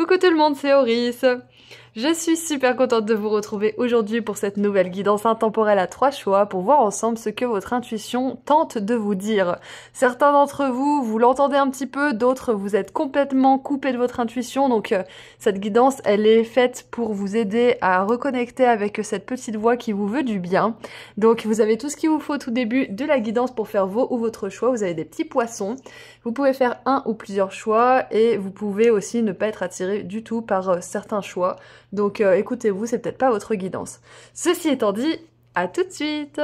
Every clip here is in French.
Coucou tout le monde, c'est Oris. Je suis super contente de vous retrouver aujourd'hui pour cette nouvelle guidance intemporelle à 3 choix pour voir ensemble ce que votre intuition tente de vous dire. Certains d'entre vous, vous l'entendez un petit peu, d'autres vous êtes complètement coupés de votre intuition, donc cette guidance elle est faite pour vous aider à reconnecter avec cette petite voix qui vous veut du bien. Donc vous avez tout ce qu'il vous faut au tout début de la guidance pour faire vos ou votre choix. Vous avez des petits poissons, vous pouvez faire un ou plusieurs choix et vous pouvez aussi ne pas être attiré du tout par certains choix. Donc écoutez-vous, c'est peut-être pas votre guidance. Ceci étant dit, à tout de suite!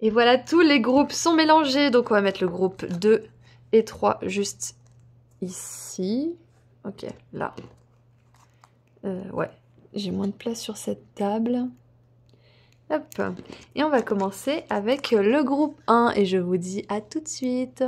Et voilà, tous les groupes sont mélangés, donc on va mettre le groupe 2 et 3 juste ici. Ok, là. Ouais, j'ai moins de place sur cette table. Hop, et on va commencer avec le groupe 1 et je vous dis à tout de suite.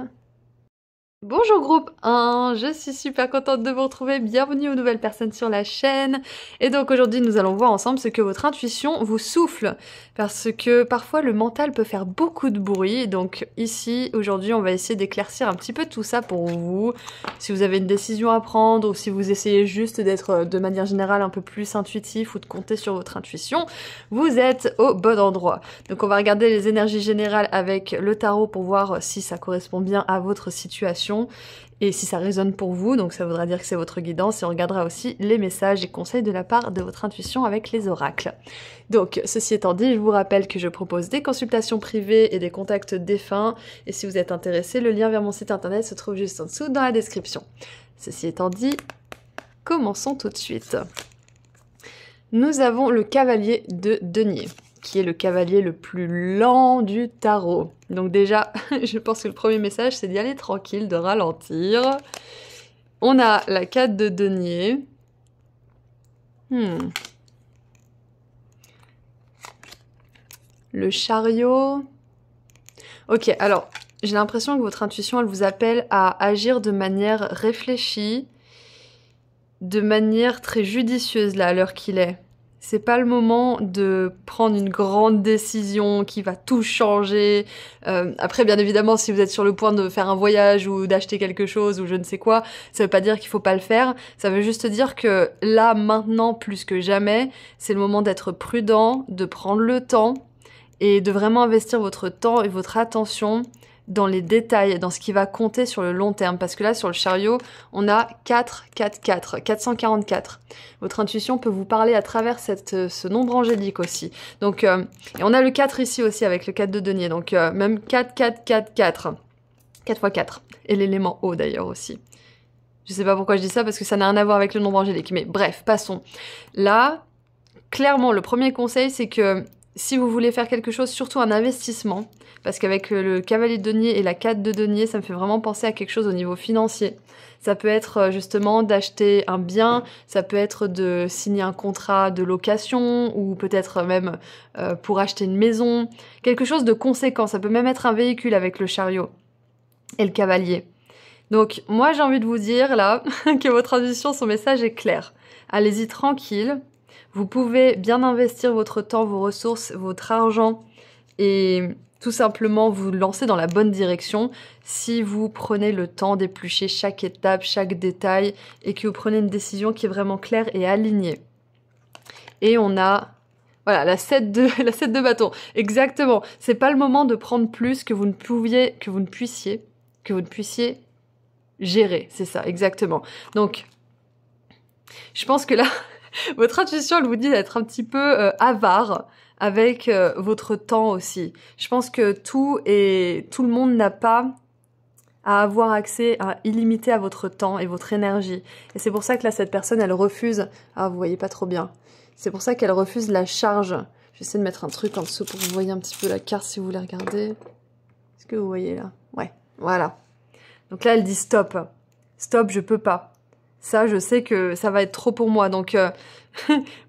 Bonjour groupe 1, je suis super contente de vous retrouver, bienvenue aux nouvelles personnes sur la chaîne. Et donc aujourd'hui nous allons voir ensemble ce que votre intuition vous souffle, parce que parfois le mental peut faire beaucoup de bruit. Donc ici aujourd'hui on va essayer d'éclaircir un petit peu tout ça pour vous. Si vous avez une décision à prendre ou si vous essayez juste d'être de manière générale un peu plus intuitif ou de compter sur votre intuition, vous êtes au bon endroit. Donc on va regarder les énergies générales avec le tarot pour voir si ça correspond bien à votre situation et si ça résonne pour vous, donc ça voudra dire que c'est votre guidance, et on regardera aussi les messages et conseils de la part de votre intuition avec les oracles. Donc ceci étant dit, je vous rappelle que je propose des consultations privées et des contacts défunts, et si vous êtes intéressé, le lien vers mon site internet se trouve juste en dessous dans la description. Ceci étant dit, commençons tout de suite. Nous avons le cavalier de denier, qui est le cavalier le plus lent du tarot. Donc déjà, je pense que le premier message, c'est d'y aller tranquille, de ralentir. On a la 4 de denier. Le chariot. Ok, alors, j'ai l'impression que votre intuition, elle vous appelle à agir de manière réfléchie, de manière très judicieuse, là, à l'heure qu'il est. C'est pas le moment de prendre une grande décision qui va tout changer. Après, bien évidemment, si vous êtes sur le point de faire un voyage ou d'acheter quelque chose ou je ne sais quoi, ça veut pas dire qu'il faut pas le faire. Ça veut juste dire que là, maintenant, plus que jamais, c'est le moment d'être prudent, de prendre le temps et de vraiment investir votre temps et votre attention dans les détails, dans ce qui va compter sur le long terme. Parce que là, sur le chariot, on a 4, 4, 4, 444. Votre intuition peut vous parler à travers ce nombre angélique aussi. Donc, et on a le 4 ici aussi avec le 4 de denier. Donc, même 4, 4, 4, 4. 4 fois 4. Et l'élément eau d'ailleurs aussi. Je sais pas pourquoi je dis ça parce que ça n'a rien à voir avec le nombre angélique. Mais bref, passons. Là, clairement, le premier conseil, c'est que si vous voulez faire quelque chose, surtout un investissement, parce qu'avec le cavalier de denier et la 4 de denier, ça me fait vraiment penser à quelque chose au niveau financier. Ça peut être justement d'acheter un bien, ça peut être de signer un contrat de location, ou peut-être même pour acheter une maison, quelque chose de conséquent. Ça peut même être un véhicule avec le chariot et le cavalier. Donc moi j'ai envie de vous dire là que votre intuition, son message est clair. Allez-y tranquille. Vous pouvez bien investir votre temps, vos ressources, votre argent et tout simplement vous lancer dans la bonne direction si vous prenez le temps d'éplucher chaque étape, chaque détail et que vous prenez une décision qui est vraiment claire et alignée. Et on a, voilà, la 7 de bâton. Exactement. C'est pas le moment de prendre plus que vous ne puissiez gérer. C'est ça, exactement. Donc, je pense que là, votre intuition, elle vous dit d'être un petit peu avare avec votre temps aussi. Je pense que tout le monde n'a pas à avoir accès à illimité à votre temps et votre énergie. Et c'est pour ça que là, cette personne, elle refuse... Ah, vous voyez pas trop bien. C'est pour ça qu'elle refuse la charge. J'essaie de mettre un truc en dessous pour que vous voyez un petit peu la carte si vous voulez regarder. Est-ce que vous voyez là? Ouais, voilà. Donc là, elle dit stop. Stop, je peux pas. Ça, je sais que ça va être trop pour moi. Donc,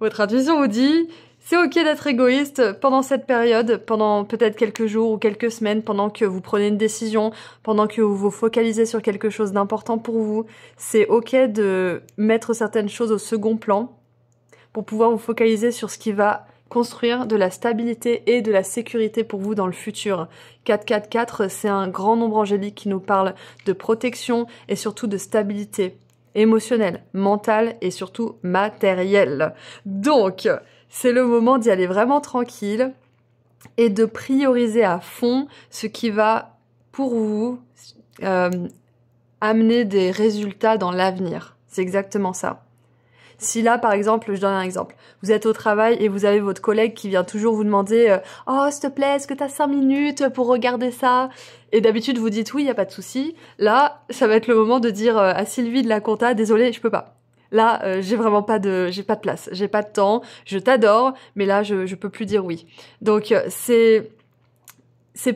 votre intuition vous dit, c'est ok d'être égoïste pendant cette période, pendant peut-être quelques jours ou quelques semaines, pendant que vous prenez une décision, pendant que vous vous focalisez sur quelque chose d'important pour vous. C'est ok de mettre certaines choses au second plan pour pouvoir vous focaliser sur ce qui va construire de la stabilité et de la sécurité pour vous dans le futur. 444, c'est un grand nombre angélique qui nous parle de protection et surtout de stabilité émotionnelle, mentale et surtout matérielle. Donc, c'est le moment d'y aller vraiment tranquille et de prioriser à fond ce qui va, pour vous, amener des résultats dans l'avenir. C'est exactement ça. Si là, par exemple, je donne un exemple, vous êtes au travail et vous avez votre collègue qui vient toujours vous demander « Oh, s'il te plaît, est-ce que t'as 5 minutes pour regarder ça ?» Et d'habitude, vous dites « Oui, y a pas de souci. » Là, ça va être le moment de dire à Sylvie de la compta « Désolée, je peux pas. Là, j'ai pas de place, j'ai pas de temps, je t'adore, mais là, je peux plus dire oui. » Donc, c'est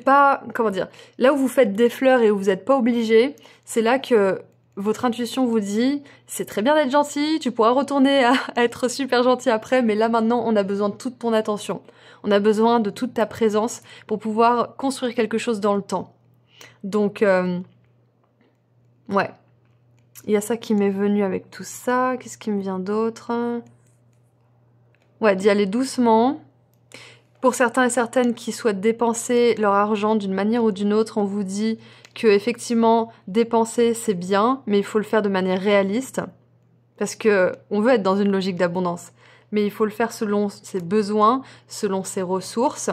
pas, comment dire, là où vous faites des fleurs et où vous n'êtes pas obligé, c'est là que votre intuition vous dit, c'est très bien d'être gentil, tu pourras retourner à être super gentil après, mais là maintenant, on a besoin de toute ton attention. On a besoin de toute ta présence pour pouvoir construire quelque chose dans le temps. Donc, ouais. Il y a ça qui m'est venu avec tout ça. Qu'est-ce qui me vient d'autre? Ouais, d'y aller doucement. Pour certains et certaines qui souhaitent dépenser leur argent d'une manière ou d'une autre, on vous dit que effectivement dépenser c'est bien, mais il faut le faire de manière réaliste parce que on veut être dans une logique d'abondance, mais il faut le faire selon ses besoins, selon ses ressources.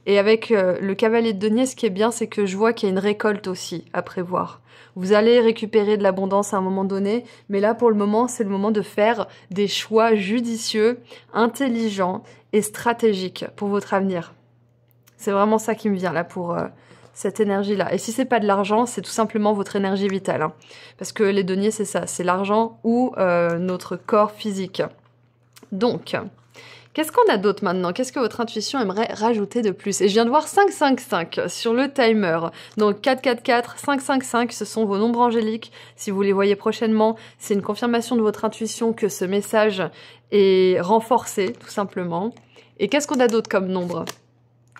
Et avec le cavalier de denier, ce qui est bien, c'est que je vois qu'il y a une récolte aussi à prévoir. Vous allez récupérer de l'abondance à un moment donné, mais là pour le moment, c'est le moment de faire des choix judicieux, intelligents et stratégiques pour votre avenir. C'est vraiment ça qui me vient là pour cette énergie-là. Et si c'est pas de l'argent, c'est tout simplement votre énergie vitale. Hein. Parce que les deniers, c'est ça, c'est l'argent ou notre corps physique. Donc, qu'est-ce qu'on a d'autre maintenant? Qu'est-ce que votre intuition aimerait rajouter de plus? Et je viens de voir 555 sur le timer. Donc 444, 555, ce sont vos nombres angéliques. Si vous les voyez prochainement, c'est une confirmation de votre intuition que ce message est renforcé, tout simplement. Et qu'est-ce qu'on a d'autre comme nombre?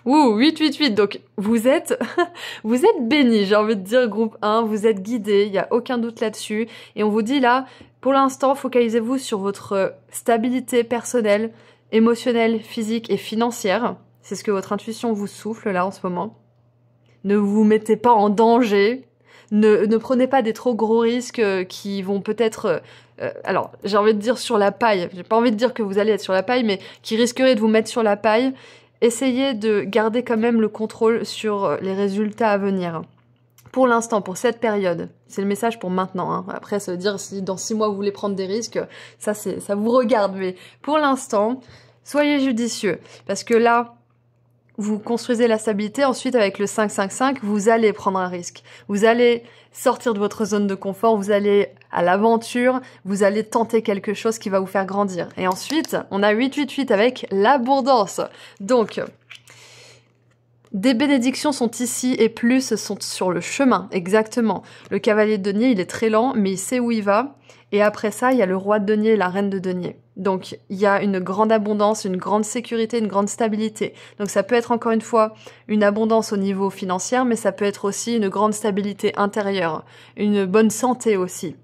Ouh, 888, donc vous êtes bénis, j'ai envie de dire groupe 1, vous êtes guidés, il n'y a aucun doute là-dessus. Et on vous dit là, pour l'instant, focalisez-vous sur votre stabilité personnelle, émotionnelle, physique et financière. C'est ce que votre intuition vous souffle là en ce moment. Ne vous mettez pas en danger, ne prenez pas des trop gros risques qui vont peut-être... alors, j'ai envie de dire sur la paille, j'ai pas envie de dire que vous allez être sur la paille, mais qui risqueraient de vous mettre sur la paille. essayez de garder quand même le contrôle sur les résultats à venir. Pour l'instant, pour cette période, c'est le message pour maintenant. Hein. Après, ça veut dire si dans 6 mois vous voulez prendre des risques, ça vous regarde. Mais pour l'instant, soyez judicieux. Parce que là, vous construisez la stabilité. Ensuite, avec le 5-5-5, vous allez prendre un risque. Vous allez sortir de votre zone de confort. Vous allez à l'aventure. Vous allez tenter quelque chose qui va vous faire grandir. Et ensuite, on a 8-8-8 avec l'abondance. Donc, des bénédictions sont ici et plus sont sur le chemin, exactement. Le cavalier de denier, il est très lent, mais il sait où il va. Et après ça, il y a le roi de denier et la reine de denier. Donc, il y a une grande abondance, une grande sécurité, une grande stabilité. Donc, ça peut être encore une fois une abondance au niveau financier, mais ça peut être aussi une grande stabilité intérieure, une bonne santé aussi.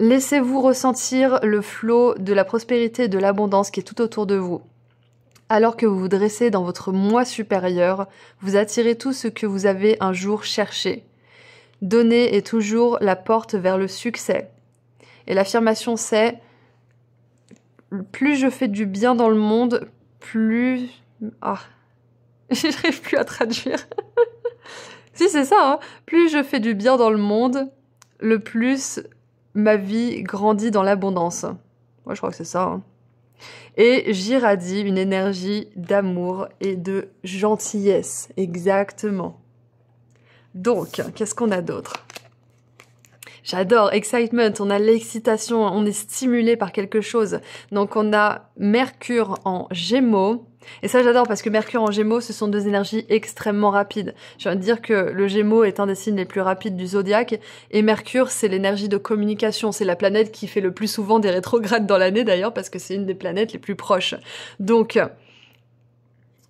Laissez-vous ressentir le flot de la prospérité et de l'abondance qui est tout autour de vous. Alors que vous vous dressez dans votre moi supérieur, vous attirez tout ce que vous avez un jour cherché. Donner est toujours la porte vers le succès. Et l'affirmation c'est « Plus je fais du bien dans le monde, plus... » Ah, j'arrive plus à traduire. Si, c'est ça, hein. Plus je fais du bien dans le monde, le plus ma vie grandit dans l'abondance. Moi, je crois que c'est ça, hein. Et j'irradie une énergie d'amour et de gentillesse, exactement. Donc, qu'est-ce qu'on a d'autre? J'adore, excitement, on a l'excitation, on est stimulé par quelque chose. Donc on a Mercure en Gémeaux. Et ça j'adore parce que Mercure en Gémeaux, ce sont deux énergies extrêmement rapides. J'ai envie de dire que le Gémeaux est un des signes les plus rapides du zodiaque. Et Mercure, c'est l'énergie de communication. C'est la planète qui fait le plus souvent des rétrogrades dans l'année d'ailleurs parce que c'est une des planètes les plus proches. Donc...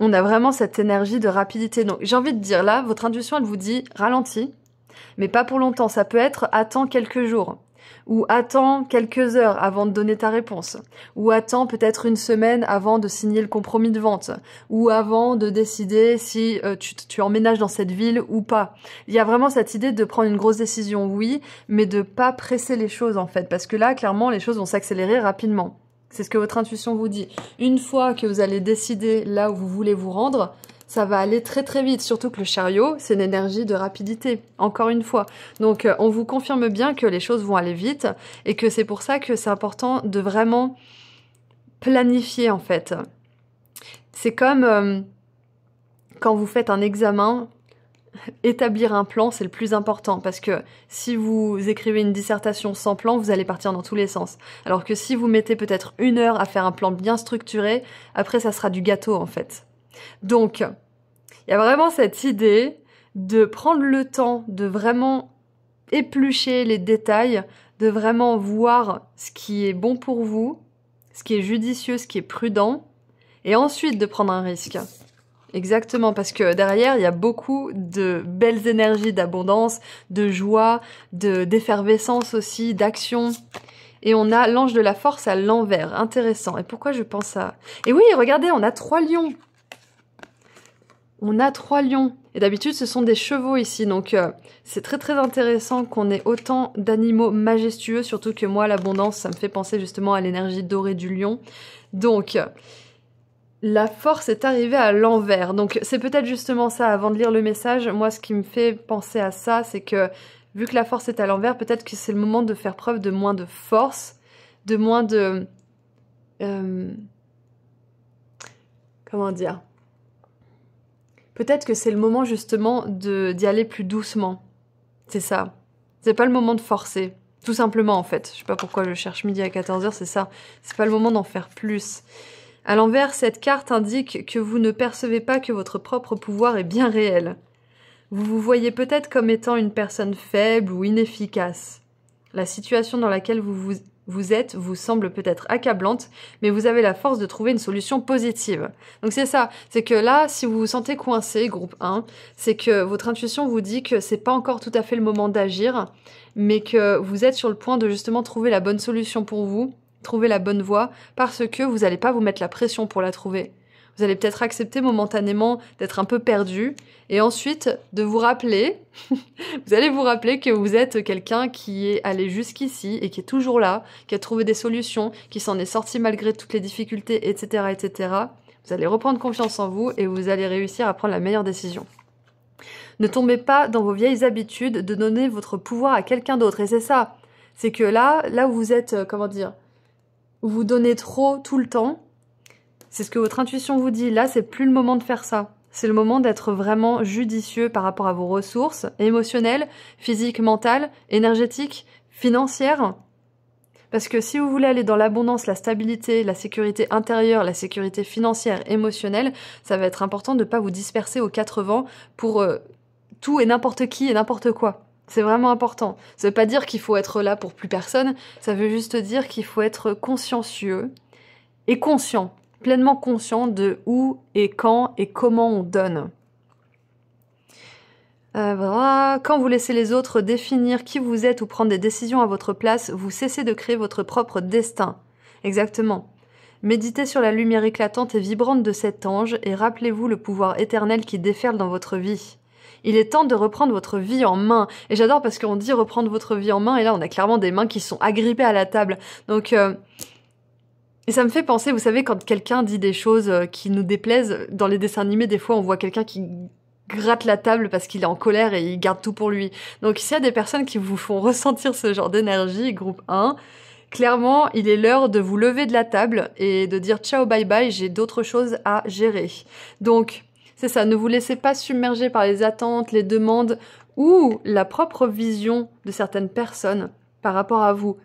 on a vraiment cette énergie de rapidité. Donc j'ai envie de dire là, votre intuition elle vous dit ralentis. Mais pas pour longtemps, ça peut être attends quelques jours, ou attends quelques heures avant de donner ta réponse, ou attends peut-être une semaine avant de signer le compromis de vente, ou avant de décider si tu emménages dans cette ville ou pas. Il y a vraiment cette idée de prendre une grosse décision, oui, mais de pas presser les choses en fait, parce que là, clairement, les choses vont s'accélérer rapidement. C'est ce que votre intuition vous dit. Une fois que vous allez décider là où vous voulez vous rendre, ça va aller très très vite, surtout que le chariot, c'est une énergie de rapidité, encore une fois. Donc on vous confirme bien que les choses vont aller vite et que c'est pour ça que c'est important de vraiment planifier en fait. C'est comme quand vous faites un examen, établir un plan, c'est le plus important parce que si vous écrivez une dissertation sans plan, vous allez partir dans tous les sens. Alors que si vous mettez peut-être 1 heure à faire un plan bien structuré, après ça sera du gâteau en fait. Donc, il y a vraiment cette idée de prendre le temps de vraiment éplucher les détails, de vraiment voir ce qui est bon pour vous, ce qui est judicieux, ce qui est prudent, et ensuite de prendre un risque. Exactement, parce que derrière, il y a beaucoup de belles énergies d'abondance, de joie, d'effervescence aussi, d'action. Et on a l'ange de la force à l'envers. Intéressant. Et pourquoi je pense à... Et oui, regardez, on a 3 lions. On a 3 lions. Et d'habitude, ce sont des chevaux ici. Donc, c'est très très intéressant qu'on ait autant d'animaux majestueux. Surtout que moi, l'abondance, ça me fait penser justement à l'énergie dorée du lion. Donc, la force est arrivée à l'envers. Donc, c'est peut-être justement ça. Avant de lire le message, moi, ce qui me fait penser à ça, c'est que vu que la force est à l'envers, peut-être que c'est le moment de faire preuve de moins de force, de moins de... comment dire ? Peut-être que c'est le moment justement d'y aller plus doucement. C'est ça. C'est pas le moment de forcer. Tout simplement en fait. Je sais pas pourquoi je cherche midi à 14h, c'est ça. C'est pas le moment d'en faire plus. À l'envers, cette carte indique que vous ne percevez pas que votre propre pouvoir est bien réel. Vous vous voyez peut-être comme étant une personne faible ou inefficace. La situation dans laquelle vous êtes vous semble peut-être accablante, mais vous avez la force de trouver une solution positive. Donc c'est ça, c'est que là, si vous vous sentez coincé, groupe 1, c'est que votre intuition vous dit que c'est pas encore tout à fait le moment d'agir, mais que vous êtes sur le point de justement trouver la bonne solution pour vous, trouver la bonne voie, parce que vous n'allez pas vous mettre la pression pour la trouver. Vous allez peut-être accepter momentanément d'être un peu perdu et ensuite de vous rappeler, vous allez vous rappeler que vous êtes quelqu'un qui est allé jusqu'ici et qui est toujours là, qui a trouvé des solutions, qui s'en est sorti malgré toutes les difficultés, etc., etc. Vous allez reprendre confiance en vous et vous allez réussir à prendre la meilleure décision. Ne tombez pas dans vos vieilles habitudes de donner votre pouvoir à quelqu'un d'autre. Et c'est ça. C'est que là où vous êtes, comment dire, où vous donnez trop tout le temps, c'est ce que votre intuition vous dit. Là, c'est plus le moment de faire ça. C'est le moment d'être vraiment judicieux par rapport à vos ressources émotionnelles, physiques, mentales, énergétiques, financières. Parce que si vous voulez aller dans l'abondance, la stabilité, la sécurité intérieure, la sécurité financière, émotionnelle, ça va être important de ne pas vous disperser aux quatre vents pour tout et n'importe qui et n'importe quoi. C'est vraiment important. Ça veut pas dire qu'il faut être là pour plus personne, ça veut juste dire qu'il faut être consciencieux et conscient, pleinement conscient de où et quand et comment on donne. Voilà. Quand vous laissez les autres définir qui vous êtes ou prendre des décisions à votre place, vous cessez de créer votre propre destin. Exactement. Méditez sur la lumière éclatante et vibrante de cet ange et rappelez-vous le pouvoir éternel qui déferle dans votre vie. Il est temps de reprendre votre vie en main. Et j'adore parce qu'on dit reprendre votre vie en main et là on a clairement des mains qui sont agrippées à la table. Donc... Et ça me fait penser, vous savez, quand quelqu'un dit des choses qui nous déplaisent, dans les dessins animés, des fois, on voit quelqu'un qui gratte la table parce qu'il est en colère et il garde tout pour lui. Donc, s'il y a des personnes qui vous font ressentir ce genre d'énergie, groupe 1, clairement, il est l'heure de vous lever de la table et de dire ciao, bye bye, j'ai d'autres choses à gérer. Donc, c'est ça, ne vous laissez pas submerger par les attentes, les demandes ou la propre vision de certaines personnes par rapport à vous.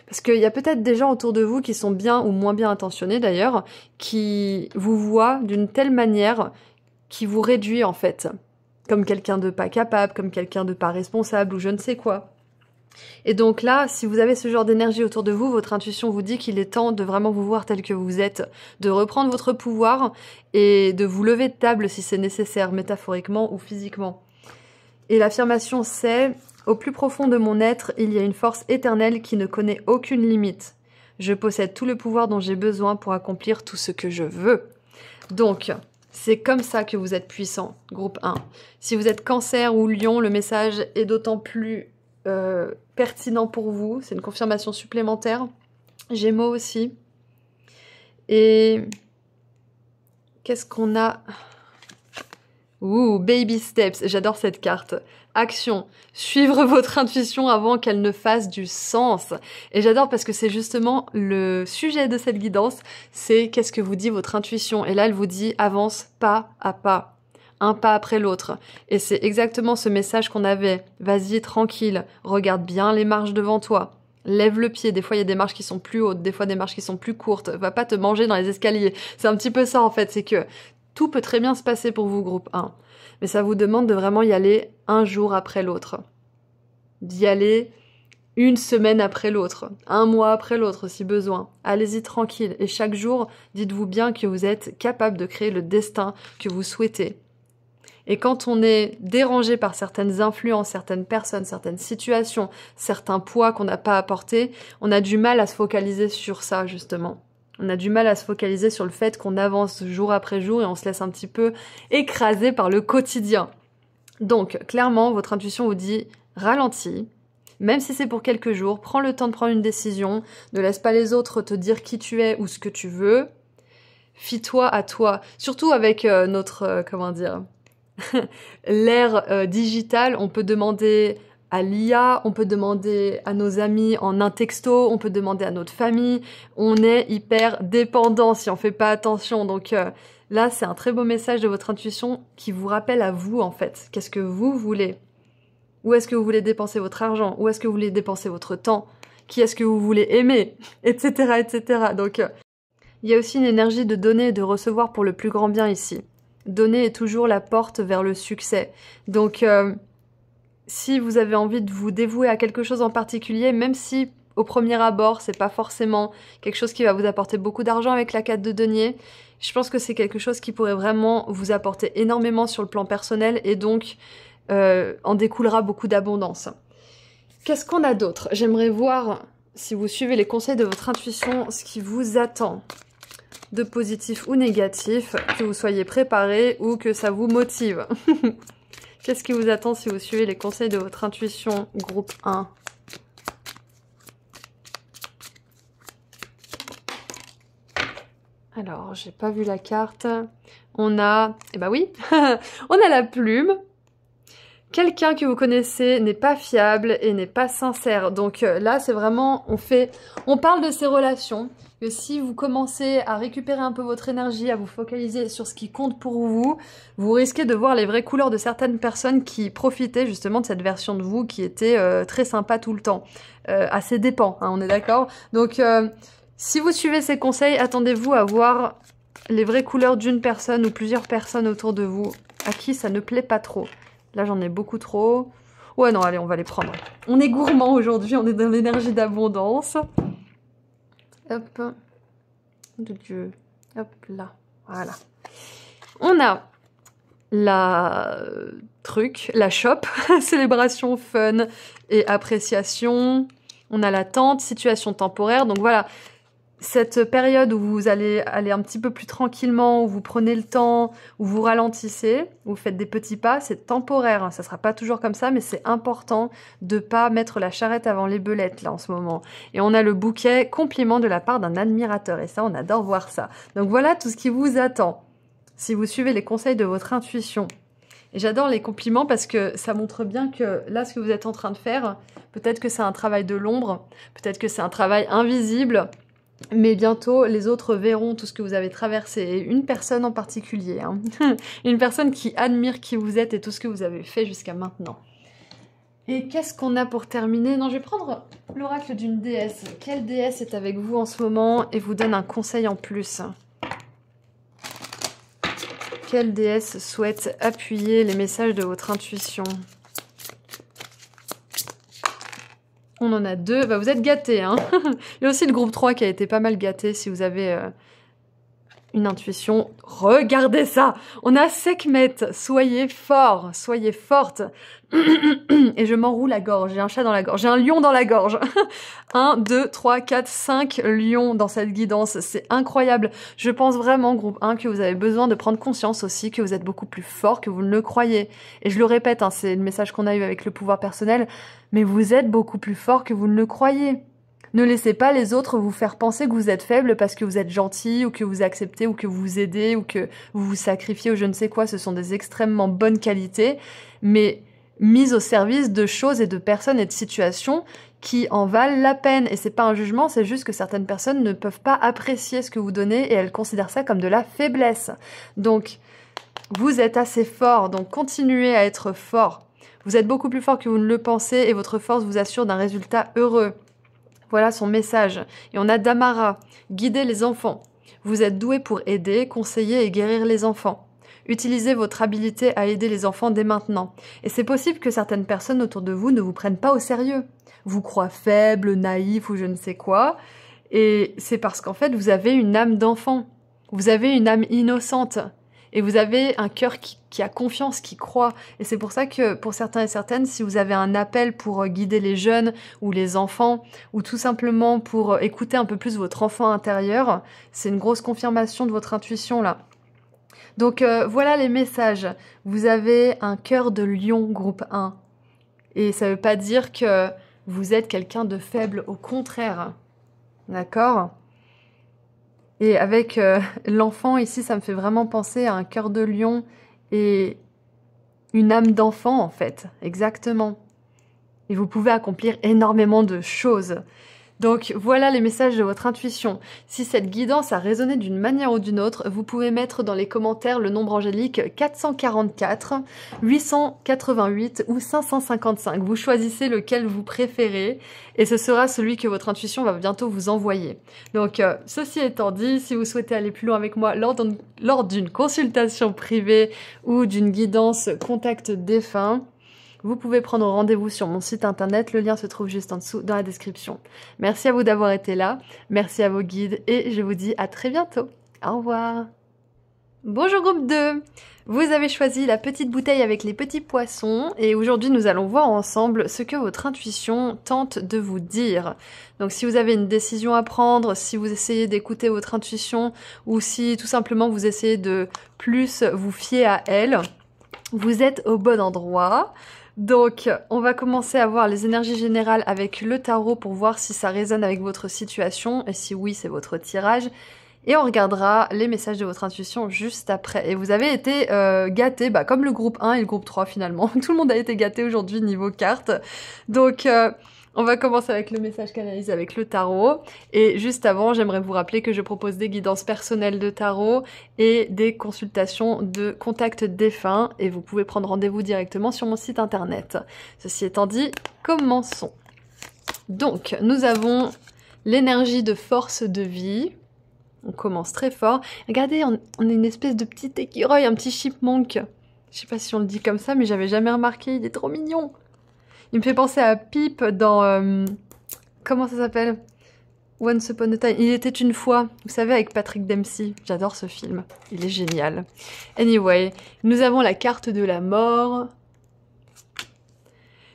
Parce qu'il y a peut-être des gens autour de vous qui sont bien ou moins bien intentionnés d'ailleurs, qui vous voient d'une telle manière qui vous réduit en fait, comme quelqu'un de pas capable, comme quelqu'un de pas responsable ou je ne sais quoi. Et donc là, si vous avez ce genre d'énergie autour de vous, votre intuition vous dit qu'il est temps de vraiment vous voir tel que vous êtes, de reprendre votre pouvoir et de vous lever de table si c'est nécessaire, métaphoriquement ou physiquement. Et l'affirmation c'est... Au plus profond de mon être, il y a une force éternelle qui ne connaît aucune limite. Je possède tout le pouvoir dont j'ai besoin pour accomplir tout ce que je veux. Donc, c'est comme ça que vous êtes puissant, groupe 1. Si vous êtes Cancer ou Lion, le message est d'autant plus pertinent pour vous. C'est une confirmation supplémentaire. Gémeaux aussi. Et qu'est-ce qu'on a ? Ouh, Baby Steps, j'adore cette carte. Action, suivre votre intuition avant qu'elle ne fasse du sens. Et j'adore parce que c'est justement le sujet de cette guidance, c'est qu'est-ce que vous dit votre intuition. Et là, elle vous dit avance pas à pas, un pas après l'autre. Et c'est exactement ce message qu'on avait. Vas-y, tranquille, regarde bien les marches devant toi. Lève le pied, des fois il y a des marches qui sont plus hautes, des fois des marches qui sont plus courtes. Va pas te manger dans les escaliers. C'est un petit peu ça en fait, c'est que tout peut très bien se passer pour vous, groupe 1. Mais ça vous demande de vraiment y aller un jour après l'autre. D'y aller une semaine après l'autre, un mois après l'autre si besoin. Allez-y tranquille. Et chaque jour, dites-vous bien que vous êtes capable de créer le destin que vous souhaitez. Et quand on est dérangé par certaines influences, certaines personnes, certaines situations, certains poids qu'on n'a pas apportés, on a du mal à se focaliser sur ça, justement. On a du mal à se focaliser sur le fait qu'on avance jour après jour et on se laisse un petit peu écraser par le quotidien. Donc, clairement, votre intuition vous dit ralentis, même si c'est pour quelques jours, prends le temps de prendre une décision, ne laisse pas les autres te dire qui tu es ou ce que tu veux, fie-toi à toi. Surtout avec notre, l'ère digitale, on peut demander à l'IA, on peut demander à nos amis en un texto, on peut demander à notre famille. On est hyper dépendant si on fait pas attention. Donc là, c'est un très beau message de votre intuition qui vous rappelle à vous, en fait. Qu'est-ce que vous voulez? Où est-ce que vous voulez dépenser votre argent? Où est-ce que vous voulez dépenser votre temps? Qui est-ce que vous voulez aimer? Etc., etc. Donc, il y a aussi une énergie de donner et de recevoir pour le plus grand bien ici. Donner est toujours la porte vers le succès. Donc... si vous avez envie de vous dévouer à quelque chose en particulier, même si au premier abord, c'est pas forcément quelque chose qui va vous apporter beaucoup d'argent avec la 4 de denier, je pense que c'est quelque chose qui pourrait vraiment vous apporter énormément sur le plan personnel et donc en découlera beaucoup d'abondance. Qu'est-ce qu'on a d'autre? J'aimerais voir, si vous suivez les conseils de votre intuition, ce qui vous attend de positif ou négatif, que vous soyez préparé ou que ça vous motive. Qu'est-ce qui vous attend si vous suivez les conseils de votre intuition, groupe 1? Alors, j'ai pas vu la carte. On a... Eh ben oui, on a la plume. Quelqu'un que vous connaissez n'est pas fiable et n'est pas sincère. Donc là, c'est vraiment... On parle de ces relations. Que si vous commencez à récupérer un peu votre énergie, à vous focaliser sur ce qui compte pour vous, vous risquez de voir les vraies couleurs de certaines personnes qui profitaient justement de cette version de vous qui était très sympa tout le temps. À ses dépens, hein, on est d'accord? Donc, si vous suivez ces conseils, attendez-vous à voir les vraies couleurs d'une personne ou plusieurs personnes autour de vous à qui ça ne plaît pas trop. Là, j'en ai beaucoup trop. Ouais, non, allez, on va les prendre. On est gourmand aujourd'hui, on est dans l'énergie d'abondance. Hop. De Dieu. Hop là. Voilà. On a la la shop, célébration, fun et appréciation. On a l'attente, situation temporaire. Donc voilà, cette période où vous allez aller un petit peu plus tranquillement, où vous prenez le temps, où vous ralentissez, où vous faites des petits pas, c'est temporaire. Ça sera pas toujours comme ça, mais c'est important de pas mettre la charrette avant les belettes, là, en ce moment. Et on a le bouquet compliment de la part d'un admirateur. Et ça, on adore voir ça. Donc voilà tout ce qui vous attend. Si vous suivez les conseils de votre intuition. Et j'adore les compliments parce que ça montre bien que là, ce que vous êtes en train de faire, peut-être que c'est un travail de l'ombre, peut-être que c'est un travail invisible, mais bientôt, les autres verront tout ce que vous avez traversé. Et une personne en particulier, hein. Une personne qui admire qui vous êtes et tout ce que vous avez fait jusqu'à maintenant. Et qu'est-ce qu'on a pour terminer? Non, je vais prendre l'oracle d'une déesse. Quelle déesse est avec vous en ce moment et vous donne un conseil en plus? Quelle déesse souhaite appuyer les messages de votre intuition? On en a deux. Bah, vous êtes gâtés, hein. Il y a aussi le groupe 3 qui a été pas mal gâté si vous avez une intuition. Regardez ça! On a Sekhmet. Soyez fort, soyez forte. Et je m'enroule la gorge. J'ai un chat dans la gorge. J'ai un lion dans la gorge. 1, 2, 3, 4, 5 lions dans cette guidance. C'est incroyable. Je pense vraiment, groupe 1, que vous avez besoin de prendre conscience aussi que vous êtes beaucoup plus fort que vous ne le croyez. Et je le répète, hein, c'est le message qu'on a eu avec le pouvoir personnel. Mais vous êtes beaucoup plus fort que vous ne le croyez. Ne laissez pas les autres vous faire penser que vous êtes faible parce que vous êtes gentil ou que vous acceptez ou que vous vous aidez ou que vous vous sacrifiez ou je ne sais quoi. Ce sont des extrêmement bonnes qualités, mais mises au service de choses et de personnes et de situations qui en valent la peine. Et c'est pas un jugement, c'est juste que certaines personnes ne peuvent pas apprécier ce que vous donnez et elles considèrent ça comme de la faiblesse. Donc, vous êtes assez fort, donc continuez à être fort. Vous êtes beaucoup plus fort que vous ne le pensez et votre force vous assure d'un résultat heureux. Voilà son message. Et on a Damara, guider les enfants. Vous êtes doué pour aider, conseiller et guérir les enfants. Utilisez votre habilité à aider les enfants dès maintenant. Et c'est possible que certaines personnes autour de vous ne vous prennent pas au sérieux. Vous croient faible, naïf ou je ne sais quoi. Et c'est parce qu'en fait, vous avez une âme d'enfant. Vous avez une âme innocente. Et vous avez un cœur qui a confiance, qui croit. Et c'est pour ça que, pour certains et certaines, si vous avez un appel pour guider les jeunes ou les enfants, ou tout simplement pour écouter un peu plus votre enfant intérieur, c'est une grosse confirmation de votre intuition, là. Donc, voilà les messages. Vous avez un cœur de lion, groupe 1. Et ça veut pas dire que vous êtes quelqu'un de faible, au contraire. D'accord ? Et avec l'enfant ici, ça me fait vraiment penser à un cœur de lion et une âme d'enfant en fait, exactement. Et vous pouvez accomplir énormément de choses. Donc voilà les messages de votre intuition. Si cette guidance a résonné d'une manière ou d'une autre, vous pouvez mettre dans les commentaires le nombre angélique 444, 888 ou 555. Vous choisissez lequel vous préférez et ce sera celui que votre intuition va bientôt vous envoyer. Donc ceci étant dit, si vous souhaitez aller plus loin avec moi lors d'une consultation privée ou d'une guidance contact défunt, vous pouvez prendre rendez-vous sur mon site internet, le lien se trouve juste en dessous dans la description. Merci à vous d'avoir été là, merci à vos guides et je vous dis à très bientôt. Au revoir. Bonjour groupe 2, vous avez choisi la petite bouteille avec les petits poissons et aujourd'hui nous allons voir ensemble ce que votre intuition tente de vous dire. Donc si vous avez une décision à prendre, si vous essayez d'écouter votre intuition ou si tout simplement vous essayez de plus vous fier à elle, vous êtes au bon endroit. Donc, on va commencer à voir les énergies générales avec le tarot pour voir si ça résonne avec votre situation et si oui, c'est votre tirage. Et on regardera les messages de votre intuition juste après. Et vous avez été gâtés, bah, comme le groupe 1 et le groupe 3 finalement. Tout le monde a été gâté aujourd'hui niveau carte. Donc on va commencer avec le message canalisé avec le tarot. Et juste avant, j'aimerais vous rappeler que je propose des guidances personnelles de tarot et des consultations de contacts défunts. Et vous pouvez prendre rendez-vous directement sur mon site internet. Ceci étant dit, commençons. Donc, nous avons l'énergie de force de vie. On commence très fort. Regardez, on est une espèce de petit écureuil, un petit chipmunk. Je sais pas si on le dit comme ça, mais j'avais jamais remarqué. Il est trop mignon. Il me fait penser à Pip dans... comment ça s'appelle? Once Upon a Time. Il était une fois, vous savez, avec Patrick Dempsey. J'adore ce film. Il est génial. Anyway, nous avons la carte de la mort.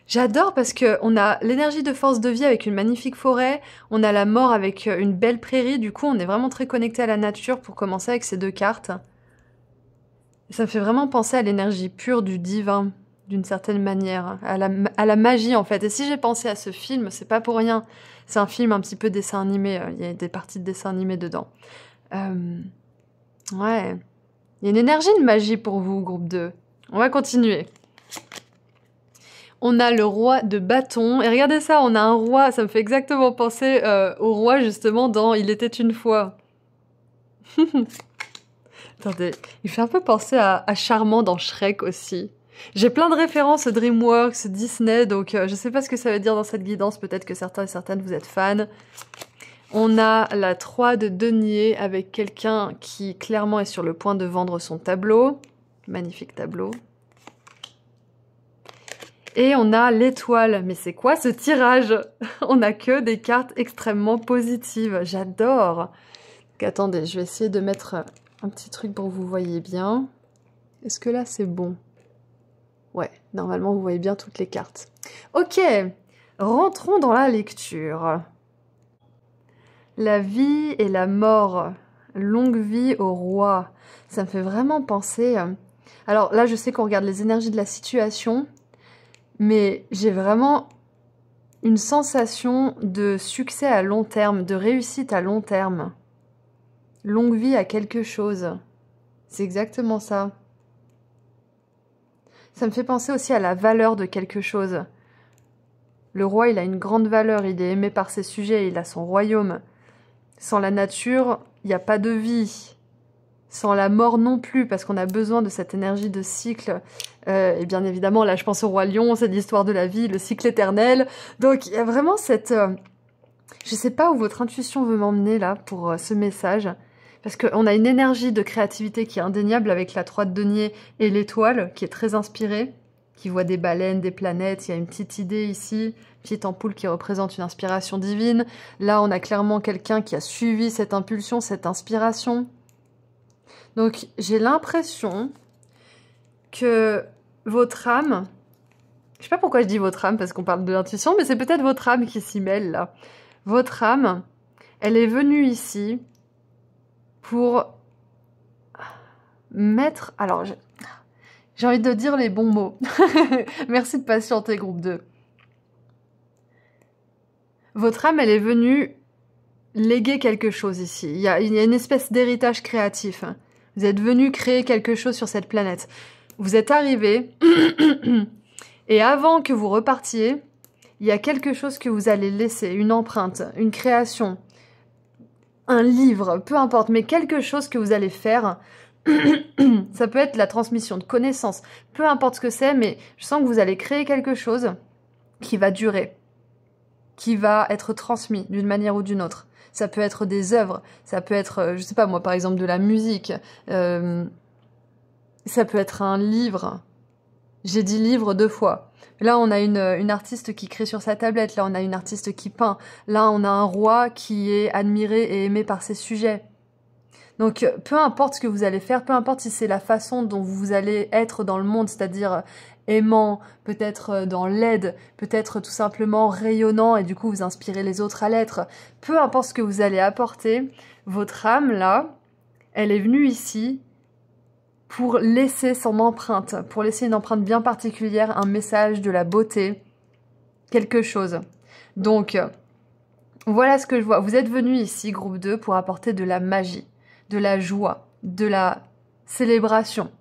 J'adore parce qu'on a l'énergie de force de vie avec une magnifique forêt, on a la mort avec une belle prairie, du coup on est vraiment très connecté à la nature pour commencer avec ces deux cartes. Et ça me fait vraiment penser à l'énergie pure du divin, d'une certaine manière, à la magie en fait. Et si j'ai pensé à ce film, c'est pas pour rien. C'est un film un petit peu dessin animé, il y a des parties de dessin animé dedans. Ouais, il y a une énergie de magie pour vous, groupe 2. On va continuer. On a le roi de bâton. Et regardez ça, on a un roi. Ça me fait exactement penser au roi, justement, dans Il était une fois. Attendez, il fait un peu penser à Charmant dans Shrek aussi. J'ai plein de références DreamWorks, Disney, donc je sais pas ce que ça veut dire dans cette guidance. Peut-être que certains et certaines vous êtes fans. On a la 3 de denier avec quelqu'un qui clairement est sur le point de vendre son tableau. Magnifique tableau. Et on a l'étoile. Mais c'est quoi ce tirage? On n'a que des cartes extrêmement positives. J'adore. Donc, attendez, je vais essayer de mettre un petit truc pour que vous voyez bien. Est-ce que là, c'est bon? Ouais, normalement, vous voyez bien toutes les cartes. Ok, rentrons dans la lecture. La vie et la mort. Longue vie au roi. Ça me fait vraiment penser... Alors là, je sais qu'on regarde les énergies de la situation... Mais j'ai vraiment une sensation de succès à long terme, de réussite à long terme. Longue vie à quelque chose. C'est exactement ça. Ça me fait penser aussi à la valeur de quelque chose. Le roi, il a une grande valeur, il est aimé par ses sujets, il a son royaume. Sans la nature, il n'y a pas de vie. Sans la mort non plus, parce qu'on a besoin de cette énergie de cycle. Et bien évidemment, là je pense au roi lion, c'est l'histoire de la vie, le cycle éternel. Donc il y a vraiment cette... je sais pas où votre intuition veut m'emmener là pour ce message. Parce qu'on a une énergie de créativité qui est indéniable avec la 3 de denier et l'étoile, qui est très inspirée, qui voit des baleines, des planètes. Il y a une petite idée ici, une petite ampoule qui représente une inspiration divine. Là on a clairement quelqu'un qui a suivi cette impulsion, cette inspiration. Donc, j'ai l'impression que votre âme... Je sais pas pourquoi je dis votre âme, parce qu'on parle de l'intuition, mais c'est peut-être votre âme qui s'y mêle, là. Votre âme, elle est venue ici pour mettre... Alors, j'ai envie de dire les bons mots. Merci de patienter, groupe 2. Votre âme, elle est venue léguer quelque chose ici. Il y a une espèce d'héritage créatif. Vous êtes venu créer quelque chose sur cette planète. Vous êtes arrivé et avant que vous repartiez, il y a quelque chose que vous allez laisser, une empreinte, une création, un livre, peu importe, mais quelque chose que vous allez faire. Ça peut être la transmission de connaissances, peu importe ce que c'est, mais je sens que vous allez créer quelque chose qui va durer, qui va être transmis d'une manière ou d'une autre. Ça peut être des œuvres, ça peut être, je sais pas moi, par exemple de la musique, ça peut être un livre. J'ai dit livre 2 fois. Là, on a une artiste qui crée sur sa tablette, là, on a une artiste qui peint, là, on a un roi qui est admiré et aimé par ses sujets. Donc, peu importe ce que vous allez faire, peu importe si c'est la façon dont vous allez être dans le monde, c'est-à-dire aimant, peut-être dans l'aide, peut-être tout simplement rayonnant et du coup vous inspirez les autres à l'être. Peu importe ce que vous allez apporter, votre âme là, elle est venue ici pour laisser son empreinte, pour laisser une empreinte bien particulière, un message, de la beauté, quelque chose. Donc, voilà ce que je vois. Vous êtes venu ici, groupe 2, pour apporter de la magie. de la joie, de la célébration,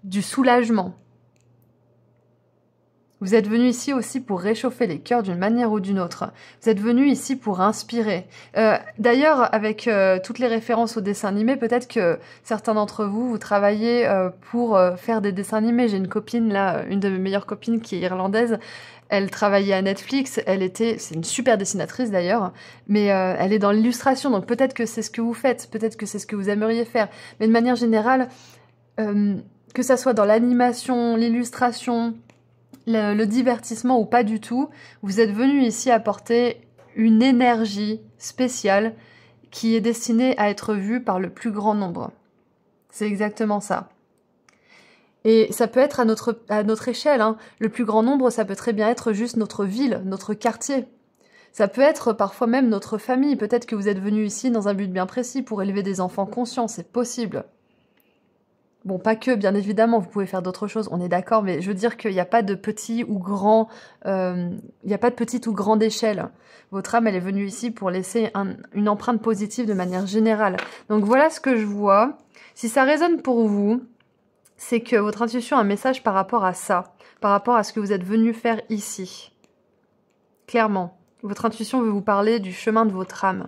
du soulagement. Vous êtes venu ici aussi pour réchauffer les cœurs d'une manière ou d'une autre. Vous êtes venu ici pour inspirer. D'ailleurs, avec toutes les références aux dessins animés, peut-être que certains d'entre vous, vous travaillez pour faire des dessins animés. J'ai une copine là, une de mes meilleures copines qui est irlandaise. Elle travaillait à Netflix. C'est une super dessinatrice d'ailleurs, mais elle est dans l'illustration. Donc peut-être que c'est ce que vous faites, peut-être que c'est ce que vous aimeriez faire. Mais de manière générale, que ça soit dans l'animation, l'illustration, le divertissement ou pas du tout, vous êtes venu ici apporter une énergie spéciale qui est destinée à être vue par le plus grand nombre. C'est exactement ça. Et ça peut être à notre échelle, hein. Le plus grand nombre, ça peut très bien être juste notre ville, notre quartier. Ça peut être parfois même notre famille. Peut-être que vous êtes venu ici dans un but bien précis pour élever des enfants conscients, c'est possible. Bon, pas que, bien évidemment, vous pouvez faire d'autres choses, on est d'accord, mais je veux dire qu'il n'y a pas de petit ou grand, il n'y a pas de petite ou grande échelle. Votre âme, elle est venue ici pour laisser une empreinte positive de manière générale. Donc voilà ce que je vois. Si ça résonne pour vous, c'est que votre intuition a un message par rapport à ça, par rapport à ce que vous êtes venu faire ici. Clairement, votre intuition veut vous parler du chemin de votre âme.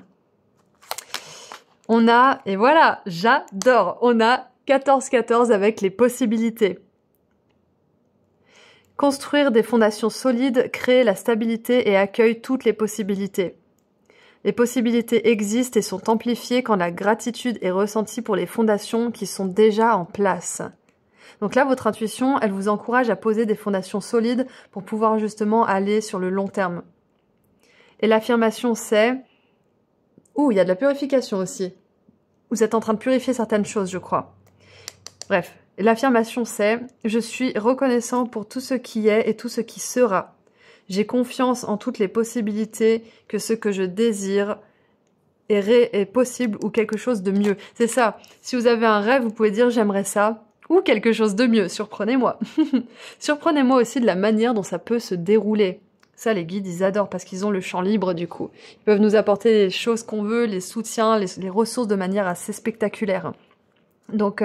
On a, et voilà, j'adore, on a 14-14 avec les possibilités. Construire des fondations solides, crée la stabilité et accueille toutes les possibilités. Les possibilités existent et sont amplifiées quand la gratitude est ressentie pour les fondations qui sont déjà en place. Donc là, votre intuition, elle vous encourage à poser des fondations solides pour pouvoir justement aller sur le long terme. Et l'affirmation c'est... Ouh, il y a de la purification aussi. Vous êtes en train de purifier certaines choses, je crois. Bref, l'affirmation c'est « Je suis reconnaissant pour tout ce qui est et tout ce qui sera. J'ai confiance en toutes les possibilités que ce que je désire est possible ou quelque chose de mieux. » C'est ça. Si vous avez un rêve, vous pouvez dire « J'aimerais ça » ou quelque chose de mieux. Surprenez-moi. Surprenez-moi aussi de la manière dont ça peut se dérouler. Ça, les guides, ils adorent parce qu'ils ont le champ libre du coup. Ils peuvent nous apporter les choses qu'on veut, les soutiens, les ressources de manière assez spectaculaire. Donc...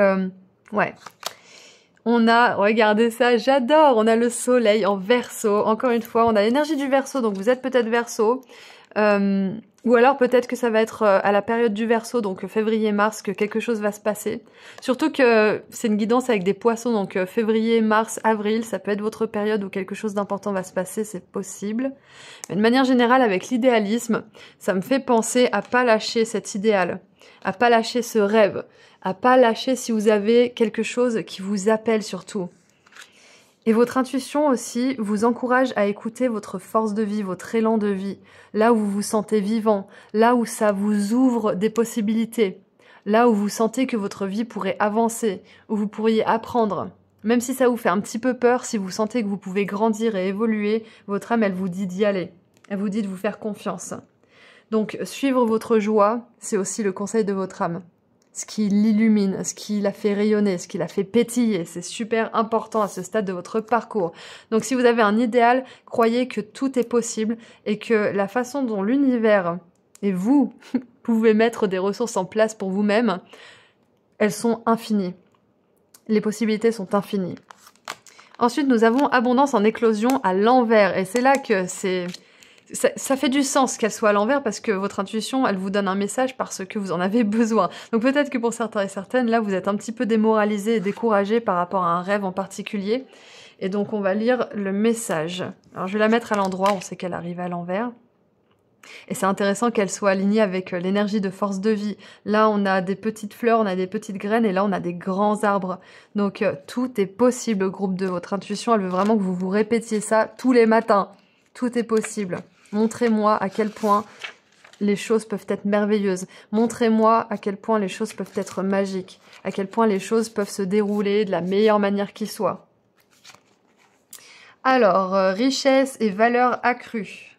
ouais, on a, regardez ça, j'adore, on a le soleil en Verseau, encore une fois, on a l'énergie du Verseau, donc vous êtes peut-être Verseau, ou alors peut-être que ça va être à la période du Verseau, donc février-mars, que quelque chose va se passer. Surtout que c'est une guidance avec des poissons, donc février, mars, avril, ça peut être votre période où quelque chose d'important va se passer, c'est possible. Mais de manière générale, avec l'idéalisme, ça me fait penser à pas lâcher cet idéal, à pas lâcher ce rêve, à pas lâcher si vous avez quelque chose qui vous appelle surtout. Et votre intuition aussi vous encourage à écouter votre force de vie, votre élan de vie, là où vous vous sentez vivant, là où ça vous ouvre des possibilités, là où vous sentez que votre vie pourrait avancer, où vous pourriez apprendre. Même si ça vous fait un petit peu peur, si vous sentez que vous pouvez grandir et évoluer, votre âme, elle vous dit d'y aller. Elle vous dit de vous faire confiance. Donc, suivre votre joie, c'est aussi le conseil de votre âme. Ce qui l'illumine, ce qui la fait rayonner, ce qui la fait pétiller. C'est super important à ce stade de votre parcours. Donc si vous avez un idéal, croyez que tout est possible et que la façon dont l'univers et vous pouvez mettre des ressources en place pour vous-même, elles sont infinies. Les possibilités sont infinies. Ensuite, nous avons abondance en éclosion à l'envers. Et c'est là que c'est... Ça fait du sens qu'elle soit à l'envers parce que votre intuition, elle vous donne un message parce que vous en avez besoin. Donc peut-être que pour certains et certaines, là, vous êtes un petit peu démoralisés et découragés par rapport à un rêve en particulier. Et donc on va lire le message. Alors je vais la mettre à l'endroit, on sait qu'elle arrive à l'envers. Et c'est intéressant qu'elle soit alignée avec l'énergie de force de vie. Là, on a des petites fleurs, on a des petites graines et là, on a des grands arbres. Donc tout est possible, groupe 2. Votre intuition, elle veut vraiment que vous vous répétiez ça tous les matins. Tout est possible. Montrez-moi à quel point les choses peuvent être merveilleuses. Montrez-moi à quel point les choses peuvent être magiques. À quel point les choses peuvent se dérouler de la meilleure manière qui soit. Alors, richesse et valeur accrue.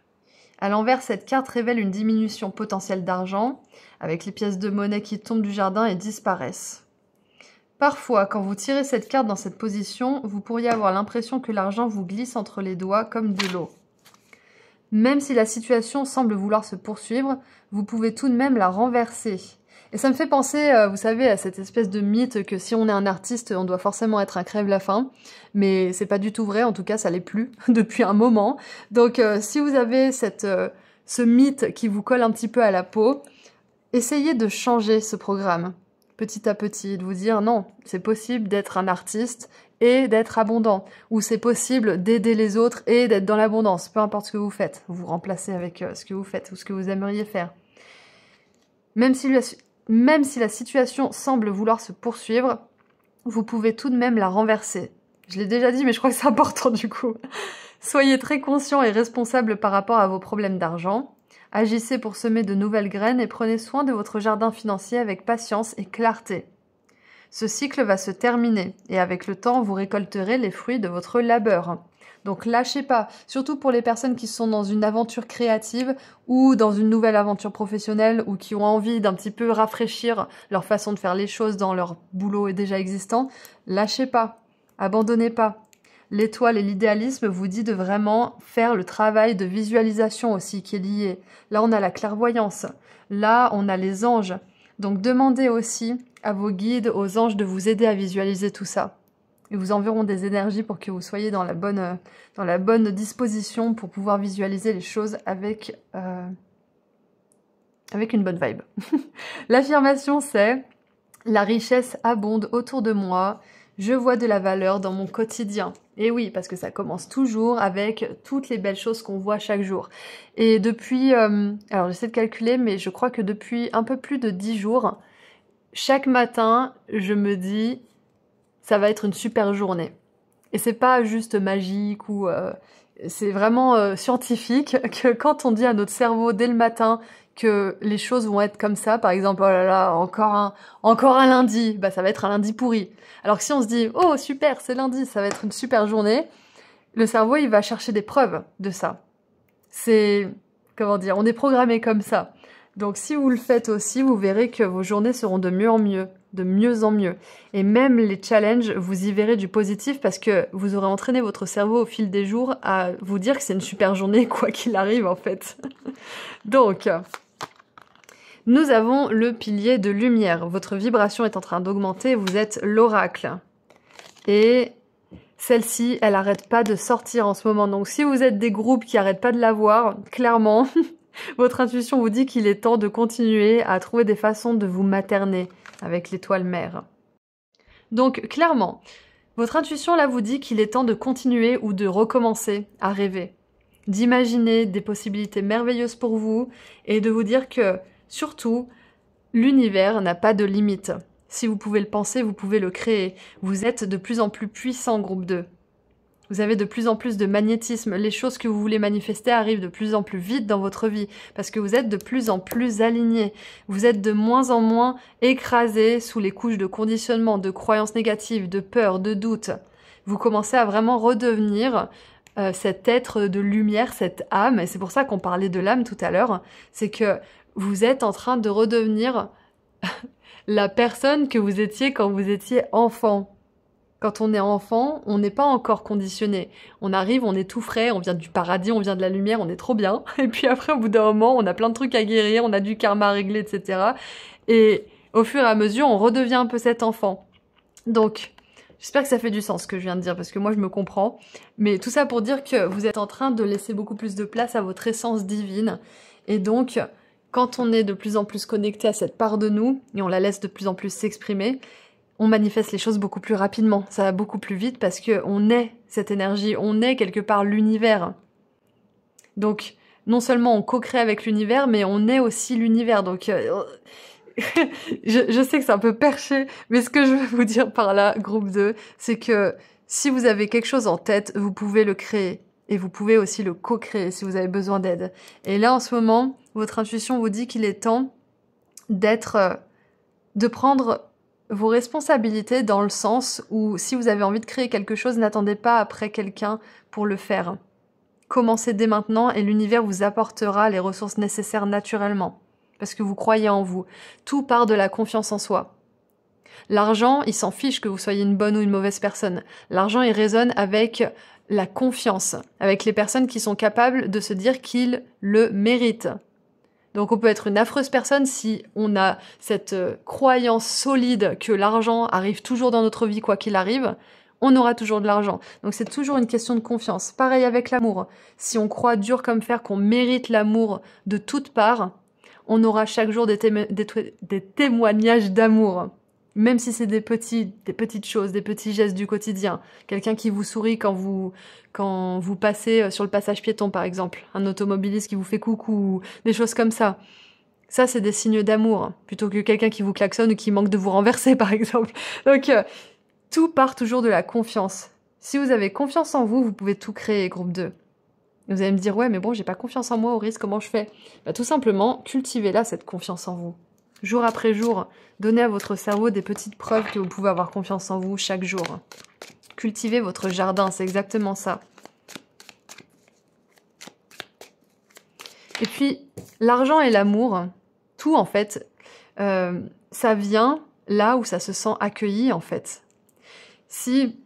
À l'envers, cette carte révèle une diminution potentielle d'argent, avec les pièces de monnaie qui tombent du jardin et disparaissent. Parfois, quand vous tirez cette carte dans cette position, vous pourriez avoir l'impression que l'argent vous glisse entre les doigts comme de l'eau. Même si la situation semble vouloir se poursuivre, vous pouvez tout de même la renverser. Et ça me fait penser, vous savez, à cette espèce de mythe que si on est un artiste, on doit forcément être un crève-la-faim. Mais c'est pas du tout vrai, en tout cas ça l'est plus depuis un moment. Donc si vous avez ce mythe qui vous colle un petit peu à la peau, essayez de changer ce programme petit à petit, de vous dire non, c'est possible d'être un artiste et d'être abondant, ou c'est possible d'aider les autres et d'être dans l'abondance, peu importe ce que vous faites, vous vous remplacez avec ce que vous faites ou ce que vous aimeriez faire. Même si la situation semble vouloir se poursuivre, vous pouvez tout de même la renverser. Je l'ai déjà dit, mais je crois que c'est important du coup. Soyez très conscient et responsable par rapport à vos problèmes d'argent. Agissez pour semer de nouvelles graines et prenez soin de votre jardin financier avec patience et clarté. Ce cycle va se terminer et avec le temps, vous récolterez les fruits de votre labeur. Donc lâchez pas, surtout pour les personnes qui sont dans une aventure créative ou dans une nouvelle aventure professionnelle ou qui ont envie d'un petit peu rafraîchir leur façon de faire les choses dans leur boulot déjà existant. Lâchez pas, abandonnez pas. L'étoile et l'idéalisme vous dit de vraiment faire le travail de visualisation aussi qui est lié. Là, on a la clairvoyance. Là, on a les anges. Donc, demandez aussi à vos guides, aux anges de vous aider à visualiser tout ça. Ils vous enverront des énergies pour que vous soyez dans la bonne disposition pour pouvoir visualiser les choses avec une bonne vibe. L'affirmation, c'est « La richesse abonde autour de moi. Je vois de la valeur dans mon quotidien. » Et oui, parce que ça commence toujours avec toutes les belles choses qu'on voit chaque jour. Et depuis, alors j'essaie de calculer, mais je crois que depuis un peu plus de 10 jours, chaque matin, je me dis, ça va être une super journée. Et c'est pas juste magique ou c'est vraiment scientifique que quand on dit à notre cerveau dès le matin que les choses vont être comme ça, par exemple, oh là là, encore un lundi, bah ça va être un lundi pourri. Alors que si on se dit, oh super, c'est lundi, ça va être une super journée, le cerveau, il va chercher des preuves de ça. C'est, comment dire, on est programmé comme ça. Donc si vous le faites aussi, vous verrez que vos journées seront de mieux en mieux, de mieux en mieux. Et même les challenges, vous y verrez du positif parce que vous aurez entraîné votre cerveau au fil des jours à vous dire que c'est une super journée, quoi qu'il arrive en fait. Donc, nous avons le pilier de lumière. Votre vibration est en train d'augmenter, vous êtes l'oracle. Et celle-ci, elle n'arrête pas de sortir en ce moment. Donc si vous êtes des groupes qui n'arrêtent pas de la voir, clairement, votre intuition vous dit qu'il est temps de continuer à trouver des façons de vous materner avec l'étoile mère. Donc clairement, votre intuition là vous dit qu'il est temps de continuer ou de recommencer à rêver, d'imaginer des possibilités merveilleuses pour vous et de vous dire que surtout, l'univers n'a pas de limite. Si vous pouvez le penser, vous pouvez le créer. Vous êtes de plus en plus puissant, groupe 2. Vous avez de plus en plus de magnétisme. Les choses que vous voulez manifester arrivent de plus en plus vite dans votre vie parce que vous êtes de plus en plus alignés. Vous êtes de moins en moins écrasés sous les couches de conditionnement, de croyances négatives, de peur, de doute. Vous commencez à vraiment redevenir cet être de lumière, cette âme. Et c'est pour ça qu'on parlait de l'âme tout à l'heure. C'est que vous êtes en train de redevenir la personne que vous étiez quand vous étiez enfant. Quand on est enfant, on n'est pas encore conditionné. On arrive, on est tout frais, on vient du paradis, on vient de la lumière, on est trop bien. Et puis après, au bout d'un moment, on a plein de trucs à guérir, on a du karma à régler, etc. Et au fur et à mesure, on redevient un peu cet enfant. Donc, j'espère que ça fait du sens ce que je viens de dire, parce que moi, je me comprends. Mais tout ça pour dire que vous êtes en train de laisser beaucoup plus de place à votre essence divine. Et donc, quand on est de plus en plus connecté à cette part de nous, et on la laisse de plus en plus s'exprimer, on manifeste les choses beaucoup plus rapidement. Ça va beaucoup plus vite parce qu'on est cette énergie, on est quelque part l'univers. Donc, non seulement on co-crée avec l'univers, mais on est aussi l'univers. Donc, je sais que c'est un peu perché, mais ce que je veux vous dire par là, groupe 2, c'est que si vous avez quelque chose en tête, vous pouvez le créer. Et vous pouvez aussi le co-créer si vous avez besoin d'aide. Et là, en ce moment, votre intuition vous dit qu'il est temps de prendre vos responsabilités dans le sens où si vous avez envie de créer quelque chose, n'attendez pas après quelqu'un pour le faire. Commencez dès maintenant et l'univers vous apportera les ressources nécessaires naturellement. Parce que vous croyez en vous. Tout part de la confiance en soi. L'argent, il s'en fiche que vous soyez une bonne ou une mauvaise personne. L'argent, il résonne avec la confiance, avec les personnes qui sont capables de se dire qu'ils le méritent. Donc on peut être une affreuse personne si on a cette croyance solide que l'argent arrive toujours dans notre vie quoi qu'il arrive, on aura toujours de l'argent. Donc c'est toujours une question de confiance. Pareil avec l'amour. Si on croit dur comme fer qu'on mérite l'amour de toutes parts, on aura chaque jour des témoignages d'amour. Même si c'est des petites choses, des petits gestes du quotidien. Quelqu'un qui vous sourit quand vous passez sur le passage piéton, par exemple. Un automobiliste qui vous fait coucou, des choses comme ça. Ça, c'est des signes d'amour, plutôt que quelqu'un qui vous klaxonne ou qui manque de vous renverser, par exemple. Donc, tout part toujours de la confiance. Si vous avez confiance en vous, vous pouvez tout créer, groupe 2. Vous allez me dire, ouais, mais bon, j'ai pas confiance en moi, Auris, comment je fais? Bah, tout simplement, cultivez-la, cette confiance en vous. Jour après jour, donnez à votre cerveau des petites preuves que vous pouvez avoir confiance en vous chaque jour. Cultivez votre jardin, c'est exactement ça. Et puis, l'argent et l'amour, tout en fait, ça vient là où ça se sent accueilli en fait. Si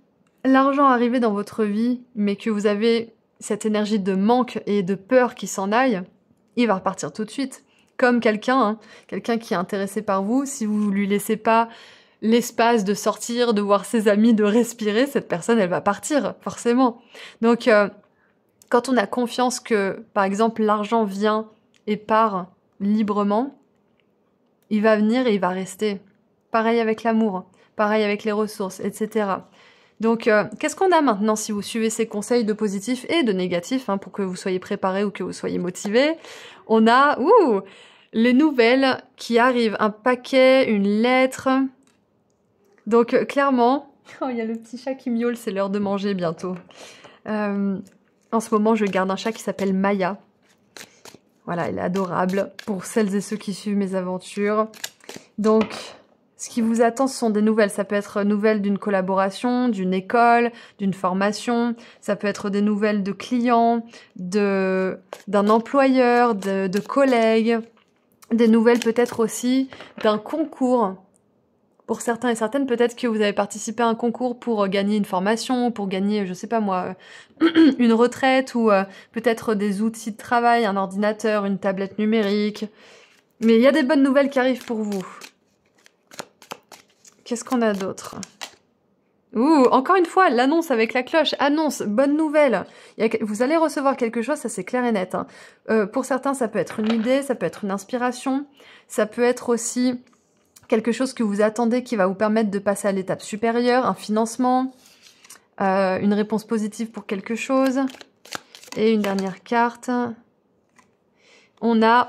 l'argent arrivait dans votre vie, mais que vous avez cette énergie de manque et de peur qui s'en aille, il va repartir tout de suite. Comme quelqu'un qui est intéressé par vous, si vous lui laissez pas l'espace de sortir, de voir ses amis, de respirer, cette personne, elle va partir, forcément. Donc, quand on a confiance que, par exemple, l'argent vient et part librement, il va venir et il va rester. Pareil avec l'amour, pareil avec les ressources, etc. Donc, qu'est-ce qu'on a maintenant si vous suivez ces conseils de positif et de négatif, pour que vous soyez préparés ou que vous soyez motivés? On a, les nouvelles qui arrivent, un paquet, une lettre. Donc, clairement, il y a le petit chat qui miaule, c'est l'heure de manger bientôt. En ce moment, je garde un chat qui s'appelle Maya. Voilà, elle est adorable pour celles et ceux qui suivent mes aventures. Donc, ce qui vous attend, ce sont des nouvelles. Ça peut être nouvelles d'une collaboration, d'une école, d'une formation. Ça peut être des nouvelles de clients, d'un employeur, de collègues. Des nouvelles peut-être aussi d'un concours. Pour certains et certaines, peut-être que vous avez participé à un concours pour gagner une formation, pour gagner, je sais pas moi, une retraite ou peut-être des outils de travail, un ordinateur, une tablette numérique. Mais il y a des bonnes nouvelles qui arrivent pour vous. Qu'est-ce qu'on a d'autre? Encore une fois, l'annonce avec la cloche. Annonce, bonne nouvelle. Vous allez recevoir quelque chose, ça c'est clair et net. Pour certains, ça peut être une idée, ça peut être une inspiration. Ça peut être aussi quelque chose que vous attendez qui va vous permettre de passer à l'étape supérieure, un financement, une réponse positive pour quelque chose. Et une dernière carte. On a,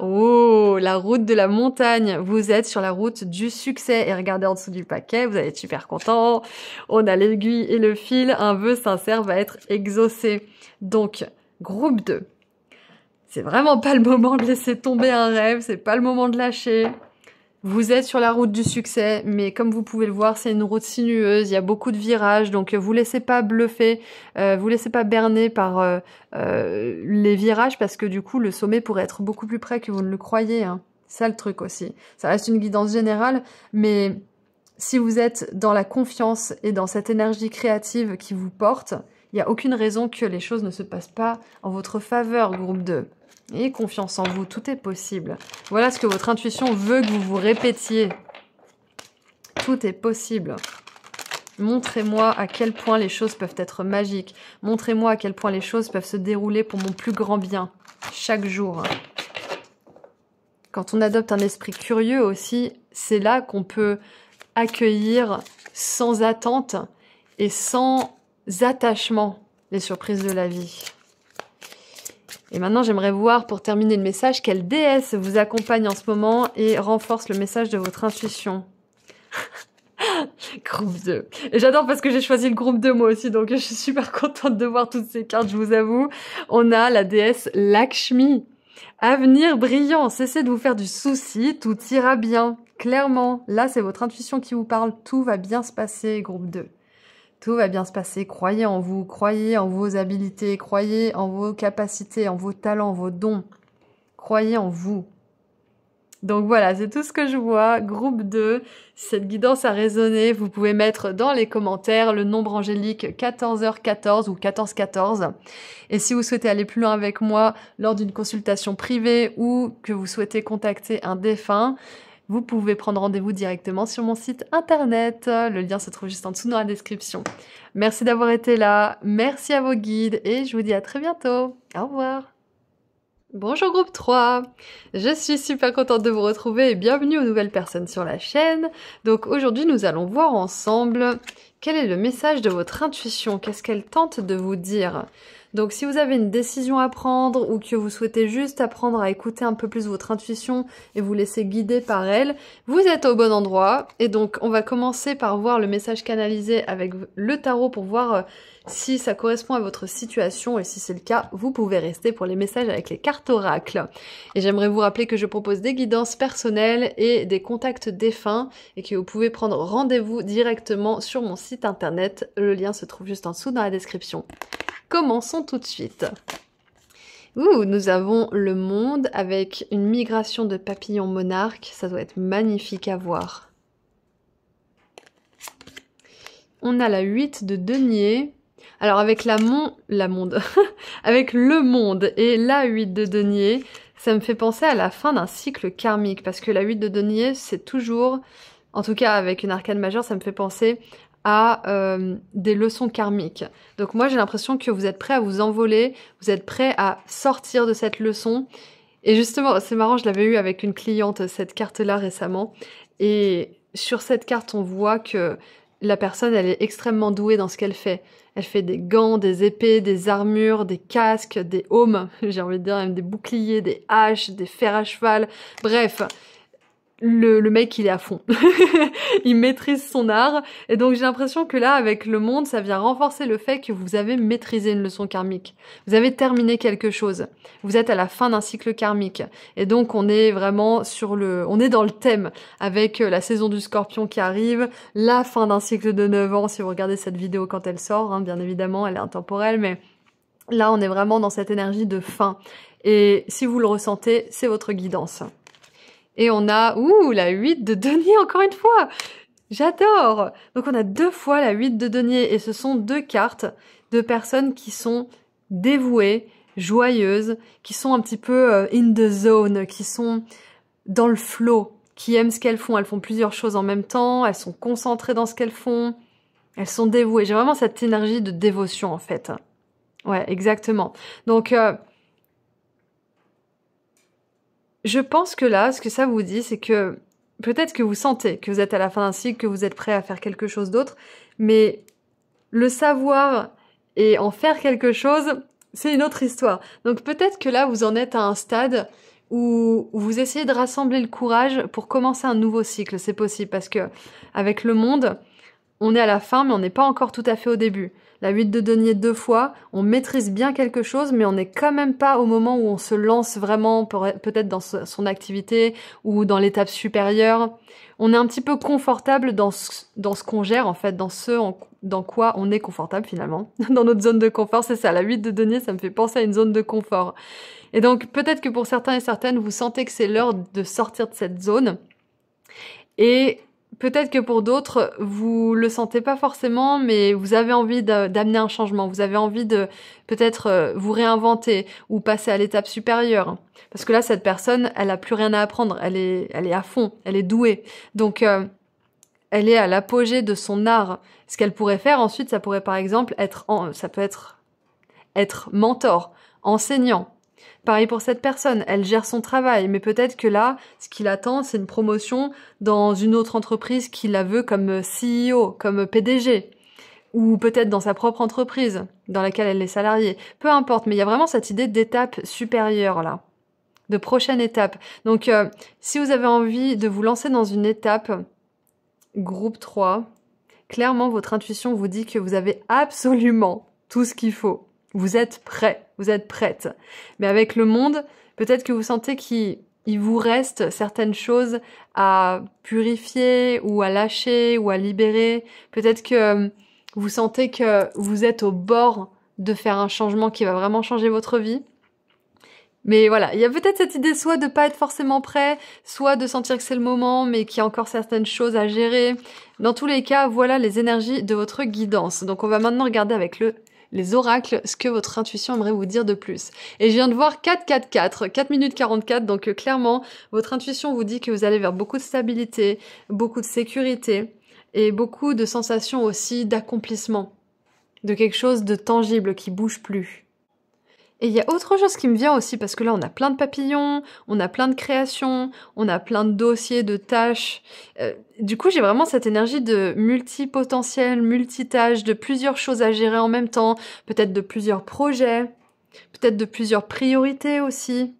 la route de la montagne. Vous êtes sur la route du succès. Et regardez en dessous du paquet, vous allez être super content. On a l'aiguille et le fil. Un vœu sincère va être exaucé. Donc, groupe 2. C'est vraiment pas le moment de laisser tomber un rêve. C'est pas le moment de lâcher. Vous êtes sur la route du succès, mais comme vous pouvez le voir, c'est une route sinueuse, il y a beaucoup de virages, donc vous laissez pas bluffer, vous laissez pas berner par les virages, parce que du coup, le sommet pourrait être beaucoup plus près que vous ne le croyez. C'est ça le truc aussi. Ça reste une guidance générale, mais si vous êtes dans la confiance et dans cette énergie créative qui vous porte, il n'y a aucune raison que les choses ne se passent pas en votre faveur, groupe 2. Et confiance en vous, tout est possible. Voilà ce que votre intuition veut que vous vous répétiez. Tout est possible. Montrez-moi à quel point les choses peuvent être magiques. Montrez-moi à quel point les choses peuvent se dérouler pour mon plus grand bien, chaque jour. Quand on adopte un esprit curieux aussi, c'est là qu'on peut accueillir sans attente et sans attachement les surprises de la vie. Et maintenant, j'aimerais voir, pour terminer le message, quelle déesse vous accompagne en ce moment et renforce le message de votre intuition. Groupe 2. Et j'adore parce que j'ai choisi le groupe 2 moi aussi, donc je suis super contente de voir toutes ces cartes, je vous avoue. On a la déesse Lakshmi. Avenir brillant, cessez de vous faire du souci, tout ira bien. Clairement, là, c'est votre intuition qui vous parle, tout va bien se passer, groupe 2. Tout va bien se passer, croyez en vous, croyez en vos habilités, croyez en vos capacités, en vos talents, vos dons. Croyez en vous. Donc voilà, c'est tout ce que je vois. Groupe 2, si cette guidance a résonné, vous pouvez mettre dans les commentaires le nombre angélique 14h14 ou 1414. Et si vous souhaitez aller plus loin avec moi lors d'une consultation privée ou que vous souhaitez contacter un défunt, vous pouvez prendre rendez-vous directement sur mon site internet. Le lien se trouve juste en dessous dans la description. Merci d'avoir été là, merci à vos guides et je vous dis à très bientôt. Au revoir. Bonjour groupe 3, je suis super contente de vous retrouver et bienvenue aux nouvelles personnes sur la chaîne. Donc aujourd'hui nous allons voir ensemble quel est le message de votre intuition, qu'est-ce qu'elle tente de vous dire. Donc si vous avez une décision à prendre ou que vous souhaitez juste apprendre à écouter un peu plus votre intuition et vous laisser guider par elle, vous êtes au bon endroit. Et donc on va commencer par voir le message canalisé avec le tarot pour voir si ça correspond à votre situation et si c'est le cas, vous pouvez rester pour les messages avec les cartes oracles. Et j'aimerais vous rappeler que je propose des guidances personnelles et des contacts défunts et que vous pouvez prendre rendez-vous directement sur mon site internet. Le lien se trouve juste en dessous dans la description. Commençons tout de suite. Nous avons le monde avec une migration de papillons monarques. Ça doit être magnifique à voir. On a la 8 de denier. Alors avec avec le monde et la 8 de denier, ça me fait penser à la fin d'un cycle karmique. Parce que la 8 de denier, c'est toujours, en tout cas avec une arcane majeure, ça me fait penser à des leçons karmiques. Donc moi j'ai l'impression que vous êtes prêt à vous envoler, vous êtes prêt à sortir de cette leçon. Et justement, c'est marrant, je l'avais eu avec une cliente, cette carte-là récemment. Et sur cette carte, on voit que la personne, elle est extrêmement douée dans ce qu'elle fait. Elle fait des gants, des épées, des armures, des casques, des aumes, j'ai envie de dire même des boucliers, des haches, des fers à cheval. Bref, le mec, il est à fond. Il maîtrise son art. Et donc, j'ai l'impression que là, avec le monde, ça vient renforcer le fait que vous avez maîtrisé une leçon karmique. Vous avez terminé quelque chose. Vous êtes à la fin d'un cycle karmique. Et donc, on est vraiment on est dans le thème avec la saison du Scorpion qui arrive, la fin d'un cycle de 9 ans, si vous regardez cette vidéo quand elle sort, hein, bien évidemment, elle est intemporelle, mais là, on est vraiment dans cette énergie de fin. Et si vous le ressentez, c'est votre guidance. Et on a, la 8 de denier encore une fois. J'adore. Donc on a 2 fois la 8 de denier et ce sont 2 cartes de personnes qui sont dévouées, joyeuses, qui sont un petit peu in the zone, qui sont dans le flow, qui aiment ce qu'elles font. Elles font plusieurs choses en même temps, elles sont concentrées dans ce qu'elles font, elles sont dévouées. J'ai vraiment cette énergie de dévotion en fait. Ouais, exactement. Donc je pense que là, ce que ça vous dit, c'est que peut-être que vous sentez que vous êtes à la fin d'un cycle, que vous êtes prêt à faire quelque chose d'autre, mais le savoir et en faire quelque chose, c'est une autre histoire. Donc peut-être que là, vous en êtes à un stade où vous essayez de rassembler le courage pour commencer un nouveau cycle. C'est possible parce que avec le monde, on est à la fin, mais on n'est pas encore tout à fait au début. La 8 de denier 2 fois, on maîtrise bien quelque chose, mais on n'est quand même pas au moment où on se lance vraiment peut-être dans son activité ou dans l'étape supérieure. On est un petit peu confortable dans ce qu'on gère, en fait, dans quoi on est confortable finalement. Dans notre zone de confort, c'est ça, la 8 de denier, ça me fait penser à une zone de confort. Et donc peut-être que pour certains et certaines, vous sentez que c'est l'heure de sortir de cette zone. Et peut-être que pour d'autres, vous le sentez pas forcément, mais vous avez envie d'amener un changement. Vous avez envie de peut-être vous réinventer ou passer à l'étape supérieure. Parce que là, cette personne, elle a plus rien à apprendre. Elle est à fond. Elle est douée. Donc, elle est à l'apogée de son art. Ce qu'elle pourrait faire ensuite, ça pourrait par exemple être mentor, enseignant. Pareil pour cette personne, elle gère son travail, mais peut-être que là, ce qui l'attend, c'est une promotion dans une autre entreprise qui la veut comme CEO, comme PDG, ou peut-être dans sa propre entreprise, dans laquelle elle est salariée. Peu importe, mais il y a vraiment cette idée d'étape supérieure là, de prochaine étape. Donc, si vous avez envie de vous lancer dans une étape, groupe 3, clairement, votre intuition vous dit que vous avez absolument tout ce qu'il faut. Vous êtes prêt, vous êtes prête. Mais avec le monde, peut-être que vous sentez qu'il vous reste certaines choses à purifier ou à lâcher ou à libérer. Peut-être que vous sentez que vous êtes au bord de faire un changement qui va vraiment changer votre vie. Mais voilà, il y a peut-être cette idée soit de pas être forcément prêt, soit de sentir que c'est le moment, mais qu'il y a encore certaines choses à gérer. Dans tous les cas, voilà les énergies de votre guidance. Donc on va maintenant regarder avec les oracles ce que votre intuition aimerait vous dire de plus. Et je viens de voir 4 minutes 44, donc clairement, votre intuition vous dit que vous allez vers beaucoup de stabilité, beaucoup de sécurité, et beaucoup de sensations aussi d'accomplissement, de quelque chose de tangible qui bouge plus. Et il y a autre chose qui me vient aussi, parce que là, on a plein de papillons, on a plein de créations, on a plein de dossiers, de tâches. Du coup, j'ai vraiment cette énergie de multipotentiel, multitâche, de plusieurs choses à gérer en même temps, peut-être de plusieurs projets, peut-être de plusieurs priorités aussi.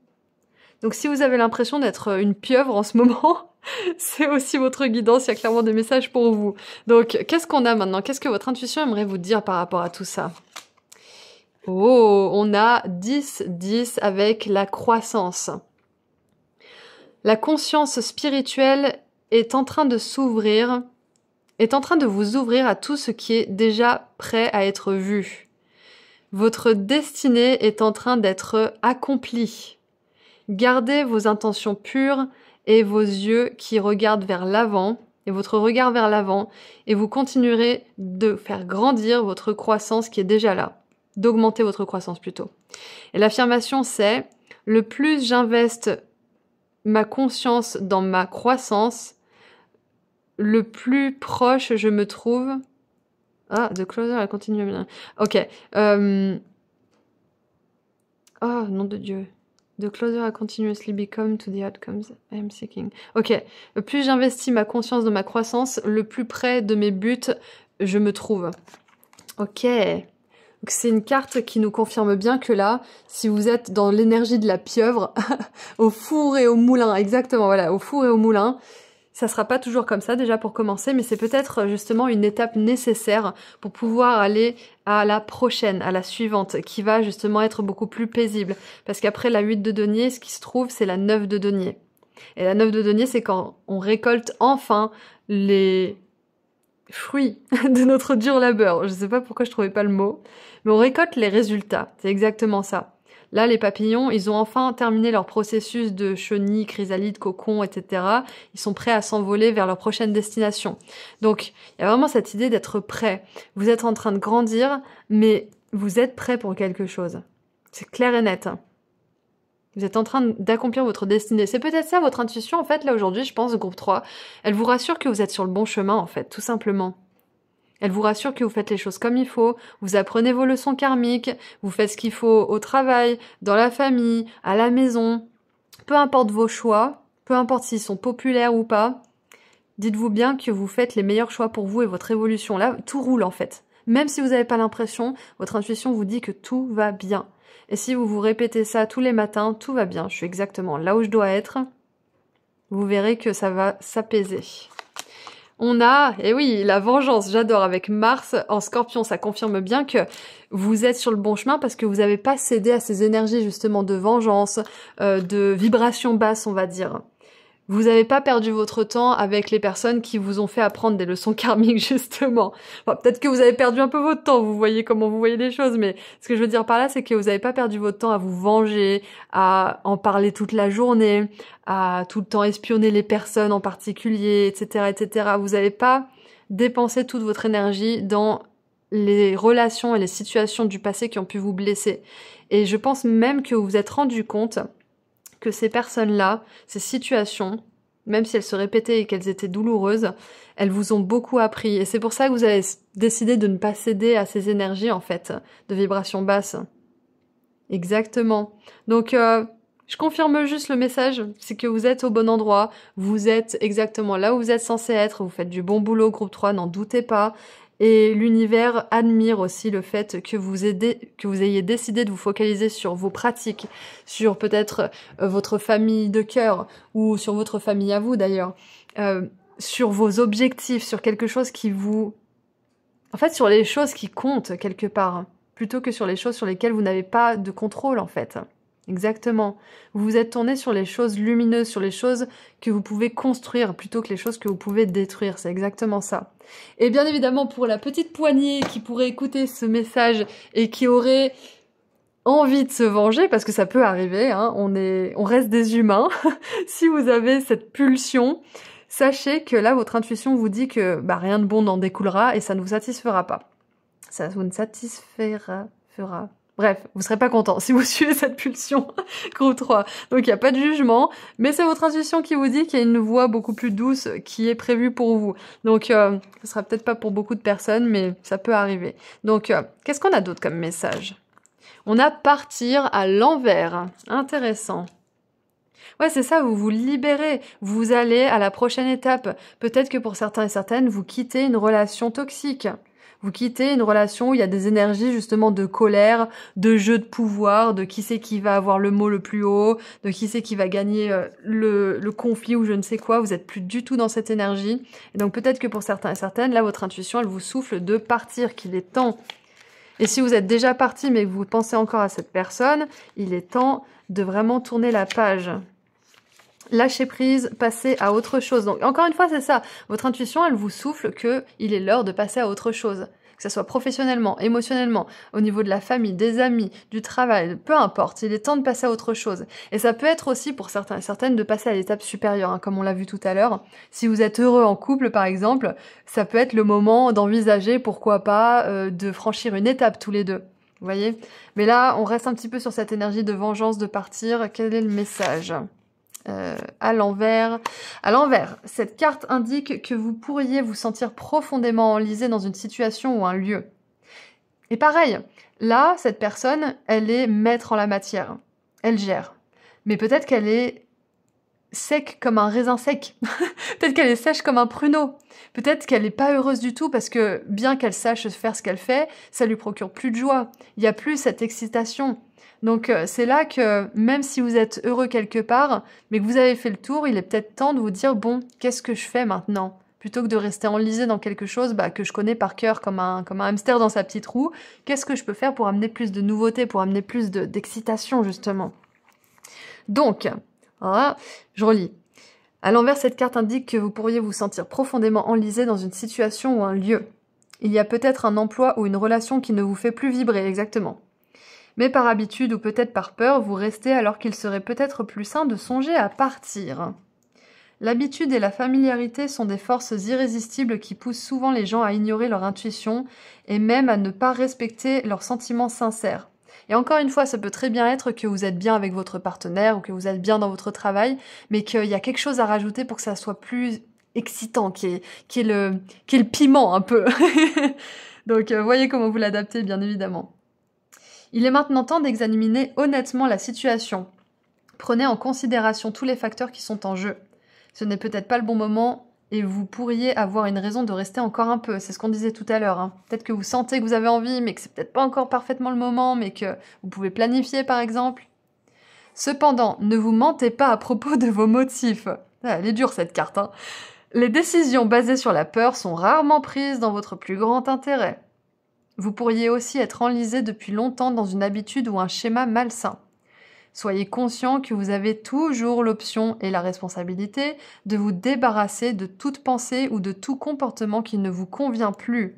Donc si vous avez l'impression d'être une pieuvre en ce moment, c'est aussi votre guidance, il y a clairement des messages pour vous. Donc, qu'est-ce qu'on a maintenant? Qu'est-ce que votre intuition aimerait vous dire par rapport à tout ça? Oh, on a 10 avec la croissance. La conscience spirituelle est en train de s'ouvrir, est en train de vous ouvrir à tout ce qui est déjà prêt à être vu. Votre destinée est en train d'être accomplie. Gardez vos intentions pures et vos yeux qui regardent vers l'avant, et votre regard vers l'avant, et vous continuerez de faire grandir votre croissance qui est déjà là. D'augmenter votre croissance plutôt. Et l'affirmation c'est « Le plus j'investe ma conscience dans ma croissance, le plus proche je me trouve... » Ah, the closer I continue... Ok. Oh, nom de Dieu. The closer I continuously become to the outcomes I am seeking. Ok. Le plus j'investis ma conscience dans ma croissance, le plus près de mes buts je me trouve. Ok. Donc c'est une carte qui nous confirme bien que là, si vous êtes dans l'énergie de la pieuvre, au four et au moulin, exactement, voilà, au four et au moulin, ça sera pas toujours comme ça déjà pour commencer, mais c'est peut-être justement une étape nécessaire pour pouvoir aller à la prochaine, à la suivante, qui va justement être beaucoup plus paisible. Parce qu'après la 8 de denier, ce qui se trouve, c'est la 9 de denier. Et la 9 de denier, c'est quand on récolte enfin les fruits de notre dur labeur. Je sais pas pourquoi je trouvais pas le mot, mais on récolte les résultats. C'est exactement ça. Là, les papillons, ils ont enfin terminé leur processus de chenille, chrysalide, cocon, etc. Ils sont prêts à s'envoler vers leur prochaine destination. Donc, il y a vraiment cette idée d'être prêt. Vous êtes en train de grandir, mais vous êtes prêt pour quelque chose. C'est clair et net. Vous êtes en train d'accomplir votre destinée. C'est peut-être ça, votre intuition, en fait, là, aujourd'hui, je pense, groupe 3. Elle vous rassure que vous êtes sur le bon chemin, en fait, tout simplement. Elle vous rassure que vous faites les choses comme il faut, vous apprenez vos leçons karmiques, vous faites ce qu'il faut au travail, dans la famille, à la maison. Peu importe vos choix, peu importe s'ils sont populaires ou pas, dites-vous bien que vous faites les meilleurs choix pour vous et votre évolution. Là, tout roule, en fait. Même si vous n'avez pas l'impression, votre intuition vous dit que tout va bien. Et si vous vous répétez ça tous les matins, tout va bien, je suis exactement là où je dois être, vous verrez que ça va s'apaiser. On a, et oui, la vengeance, j'adore, avec Mars en Scorpion, ça confirme bien que vous êtes sur le bon chemin parce que vous n'avez pas cédé à ces énergies justement de vengeance, de vibration basse, on va dire. Vous n'avez pas perdu votre temps avec les personnes qui vous ont fait apprendre des leçons karmiques, justement. Enfin, peut-être que vous avez perdu un peu votre temps, vous voyez comment vous voyez les choses, mais ce que je veux dire par là, c'est que vous n'avez pas perdu votre temps à vous venger, à en parler toute la journée, à tout le temps espionner les personnes en particulier, etc., etc. Vous n'avez pas dépensé toute votre énergie dans les relations et les situations du passé qui ont pu vous blesser. Et je pense même que vous vous êtes rendu compte que ces personnes-là, ces situations, même si elles se répétaient et qu'elles étaient douloureuses, elles vous ont beaucoup appris. Et c'est pour ça que vous avez décidé de ne pas céder à ces énergies, en fait, de vibration basse. Exactement. Donc, je confirme juste le message, c'est que vous êtes au bon endroit, vous êtes exactement là où vous êtes censé être, vous faites du bon boulot, groupe 3, n'en doutez pas. Et l'univers admire aussi le fait que vous ayez décidé de vous focaliser sur vos pratiques, sur peut-être votre famille de cœur, ou sur votre famille à vous d'ailleurs, sur vos objectifs, sur quelque chose qui vous... En fait, sur les choses qui comptent quelque part, plutôt que sur les choses sur lesquelles vous n'avez pas de contrôle en fait. Exactement. Vous vous êtes tourné sur les choses lumineuses, sur les choses que vous pouvez construire plutôt que les choses que vous pouvez détruire. C'est exactement ça. Et bien évidemment, pour la petite poignée qui pourrait écouter ce message et qui aurait envie de se venger, parce que ça peut arriver, hein, on reste des humains. Si vous avez cette pulsion, sachez que là, votre intuition vous dit que bah, rien de bon n'en découlera et ça ne vous satisfera pas. Ça vous ne satisfera. Bref, vous serez pas content si vous suivez cette pulsion. Groupe 3. Donc il n'y a pas de jugement, mais c'est votre intuition qui vous dit qu'il y a une voie beaucoup plus douce qui est prévue pour vous. Donc ce sera peut-être pas pour beaucoup de personnes, mais ça peut arriver. Donc qu'est-ce qu'on a d'autre comme message? On a partir à l'envers. Intéressant. Ouais, c'est ça, vous vous libérez. Vous allez à la prochaine étape. Peut-être que pour certains et certaines, vous quittez une relation toxique. Vous quittez une relation où il y a des énergies justement de colère, de jeu de pouvoir, de qui c'est qui va avoir le mot le plus haut, de qui c'est qui va gagner le conflit ou je ne sais quoi. Vous n'êtes plus du tout dans cette énergie. Et donc peut-être que pour certains et certaines, là, votre intuition, elle vous souffle de partir, qu'il est temps. Et si vous êtes déjà parti mais que vous pensez encore à cette personne, il est temps de vraiment tourner la page. Lâcher prise, passer à autre chose. Donc encore une fois, c'est ça. Votre intuition, elle vous souffle qu'il est l'heure de passer à autre chose. Que ce soit professionnellement, émotionnellement, au niveau de la famille, des amis, du travail, peu importe. Il est temps de passer à autre chose. Et ça peut être aussi pour certains et certaines de passer à l'étape supérieure, hein, comme on l'a vu tout à l'heure. Si vous êtes heureux en couple, par exemple, ça peut être le moment d'envisager, pourquoi pas, de franchir une étape tous les deux. Vous voyez? Mais là, on reste un petit peu sur cette énergie de vengeance, de partir. Quel est le message ? À l'envers. À l'envers, cette carte indique que vous pourriez vous sentir profondément enlisé dans une situation ou un lieu. Et pareil, là, cette personne, elle est maître en la matière. Elle gère. Mais peut-être qu'elle est sec comme un raisin sec. Peut-être qu'elle est sèche comme un pruneau. Peut-être qu'elle n'est pas heureuse du tout parce que bien qu'elle sache faire ce qu'elle fait, ça lui procure plus de joie. Il n'y a plus cette excitation. Donc c'est là que même si vous êtes heureux quelque part, mais que vous avez fait le tour, il est peut-être temps de vous dire bon, qu'est-ce que je fais maintenant? Plutôt que de rester enlisé dans quelque chose que je connais par cœur comme un hamster dans sa petite roue, qu'est-ce que je peux faire pour amener plus de nouveautés, pour amener plus d'excitation justement? Donc, voilà, je relis. À l'envers, cette carte indique que vous pourriez vous sentir profondément enlisé dans une situation ou un lieu. Il y a peut-être un emploi ou une relation qui ne vous fait plus vibrer, exactement. Mais par habitude ou peut-être par peur, vous restez alors qu'il serait peut-être plus sain de songer à partir. L'habitude et la familiarité sont des forces irrésistibles qui poussent souvent les gens à ignorer leur intuition et même à ne pas respecter leurs sentiments sincères. Et encore une fois, ça peut très bien être que vous êtes bien avec votre partenaire ou que vous êtes bien dans votre travail, mais qu'il y a quelque chose à rajouter pour que ça soit plus excitant, qui est le piment un peu. Donc voyez comment vous l'adaptez, bien évidemment. Il est maintenant temps d'examiner honnêtement la situation. Prenez en considération tous les facteurs qui sont en jeu. Ce n'est peut-être pas le bon moment et vous pourriez avoir une raison de rester encore un peu. C'est ce qu'on disait tout à l'heure. Hein. Peut-être que vous sentez que vous avez envie, mais que c'est peut-être pas encore parfaitement le moment, mais que vous pouvez planifier par exemple. Cependant, ne vous mentez pas à propos de vos motifs. Ah, elle est dure cette carte. Hein. Les décisions basées sur la peur sont rarement prises dans votre plus grand intérêt. Vous pourriez aussi être enlisé depuis longtemps dans une habitude ou un schéma malsain. Soyez conscient que vous avez toujours l'option et la responsabilité de vous débarrasser de toute pensée ou de tout comportement qui ne vous convient plus.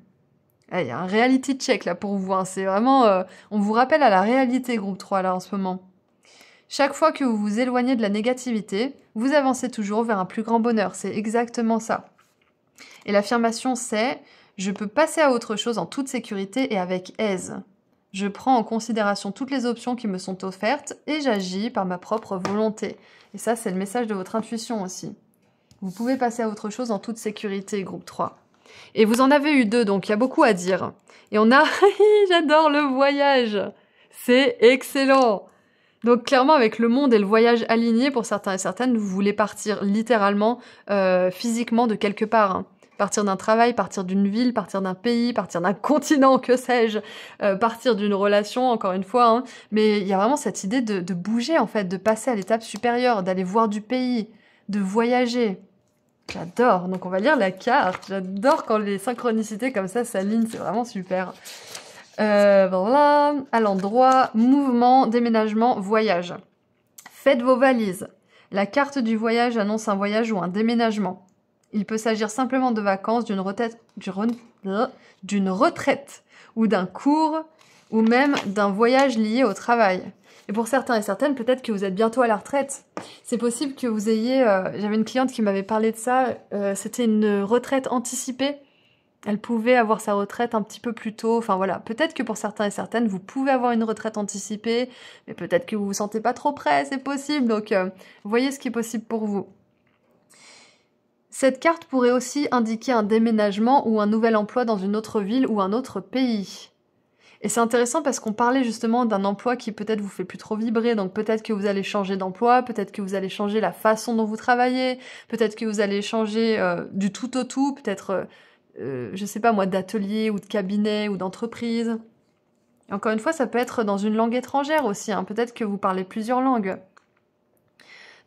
Il y a un reality check là pour vous, hein. C'est vraiment... on vous rappelle à la réalité, groupe 3 là en ce moment. Chaque fois que vous vous éloignez de la négativité, vous avancez toujours vers un plus grand bonheur. C'est exactement ça. Et l'affirmation c'est... Je peux passer à autre chose en toute sécurité et avec aise. Je prends en considération toutes les options qui me sont offertes et j'agis par ma propre volonté. Et ça, c'est le message de votre intuition aussi. Vous pouvez passer à autre chose en toute sécurité, groupe 3. Et vous en avez eu 2, donc il y a beaucoup à dire. Et on a... J'adore le voyage. C'est excellent. Donc clairement, avec le monde et le voyage alignés, pour certains et certaines, vous voulez partir littéralement, physiquement de quelque part. Hein. Partir d'un travail, partir d'une ville, partir d'un pays, partir d'un continent, que sais-je, partir d'une relation, encore une fois. Hein. Mais il y a vraiment cette idée de bouger, en fait, de passer à l'étape supérieure, d'aller voir du pays, de voyager. J'adore. Donc on va lire la carte. J'adore quand les synchronicités comme ça s'alignent, c'est vraiment super. Voilà. À l'endroit, mouvement, déménagement, voyage. Faites vos valises. La carte du voyage annonce un voyage ou un déménagement. Il peut s'agir simplement de vacances, d'une retraite ou d'un cours ou même d'un voyage lié au travail. Et pour certains et certaines, peut-être que vous êtes bientôt à la retraite. C'est possible que vous ayez... J'avais une cliente qui m'avait parlé de ça, c'était une retraite anticipée. Elle pouvait avoir sa retraite un petit peu plus tôt. Enfin voilà, peut-être que pour certains et certaines, vous pouvez avoir une retraite anticipée, mais peut-être que vous vous sentez pas trop prêt, c'est possible. Donc, voyez ce qui est possible pour vous. Cette carte pourrait aussi indiquer un déménagement ou un nouvel emploi dans une autre ville ou un autre pays. Et c'est intéressant parce qu'on parlait justement d'un emploi qui peut-être vous fait plus trop vibrer, donc peut-être que vous allez changer d'emploi, peut-être que vous allez changer la façon dont vous travaillez, peut-être que vous allez changer du tout au tout, peut-être, je sais pas moi, d'atelier ou de cabinet ou d'entreprise. Encore une fois, ça peut être dans une langue étrangère aussi, hein. Peut-être que vous parlez plusieurs langues.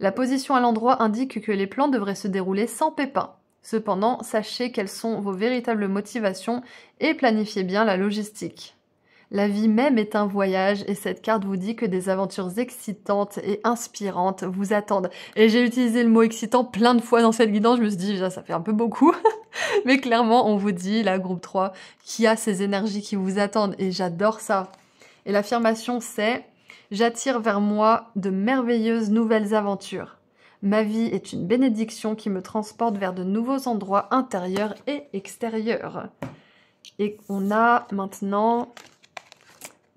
La position à l'endroit indique que les plans devraient se dérouler sans pépin. Cependant, sachez quelles sont vos véritables motivations et planifiez bien la logistique. La vie même est un voyage et cette carte vous dit que des aventures excitantes et inspirantes vous attendent. Et j'ai utilisé le mot excitant plein de fois dans cette guidance, je me suis dit, ça fait un peu beaucoup. Mais clairement, on vous dit, la groupe 3, qu'il y a ces énergies qui vous attendent et j'adore ça. Et l'affirmation c'est, j'attire vers moi de merveilleuses nouvelles aventures. Ma vie est une bénédiction qui me transporte vers de nouveaux endroits intérieurs et extérieurs. Et on a maintenant...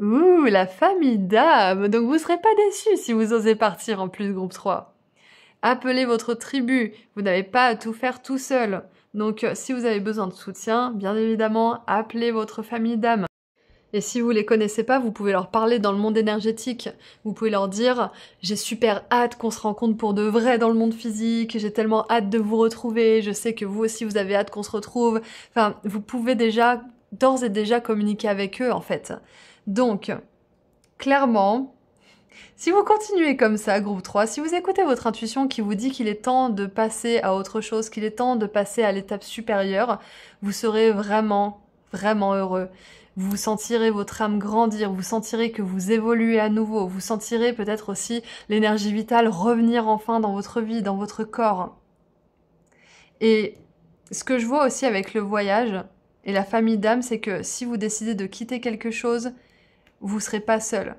Ouh, la famille d'âmes. Donc vous ne serez pas déçus si vous osez partir en plus groupe 3. Appelez votre tribu. Vous n'avez pas à tout faire tout seul. Donc si vous avez besoin de soutien, bien évidemment, appelez votre famille d'âmes. Et si vous les connaissez pas, vous pouvez leur parler dans le monde énergétique. Vous pouvez leur dire « J'ai super hâte qu'on se rencontre pour de vrai dans le monde physique, j'ai tellement hâte de vous retrouver, je sais que vous aussi vous avez hâte qu'on se retrouve. » Enfin, vous pouvez déjà, d'ores et déjà communiquer avec eux en fait. Donc, clairement, si vous continuez comme ça, groupe 3, si vous écoutez votre intuition qui vous dit qu'il est temps de passer à autre chose, qu'il est temps de passer à l'étape supérieure, vous serez vraiment, vraiment heureux. Vous sentirez votre âme grandir, vous sentirez que vous évoluez à nouveau, vous sentirez peut-être aussi l'énergie vitale revenir enfin dans votre vie, dans votre corps. Et ce que je vois aussi avec le voyage et la famille d'âme, c'est que si vous décidez de quitter quelque chose, vous serez pas seul.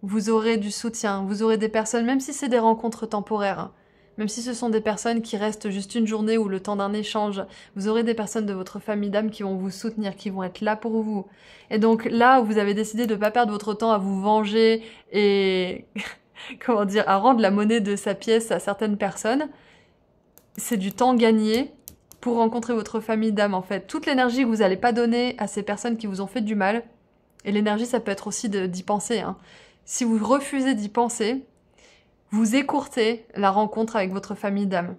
Vous aurez du soutien, vous aurez des personnes, même si c'est des rencontres temporaires, même si ce sont des personnes qui restent juste une journée ou le temps d'un échange, vous aurez des personnes de votre famille d'âme qui vont vous soutenir, qui vont être là pour vous. Et donc là où vous avez décidé de ne pas perdre votre temps à vous venger et, comment dire, à rendre la monnaie de sa pièce à certaines personnes, c'est du temps gagné pour rencontrer votre famille d'âme en fait. Toute l'énergie que vous n'allez pas donner à ces personnes qui vous ont fait du mal, et l'énergie, ça peut être aussi d'y penser. Hein. Si vous refusez d'y penser, vous écourtez la rencontre avec votre famille d'âme.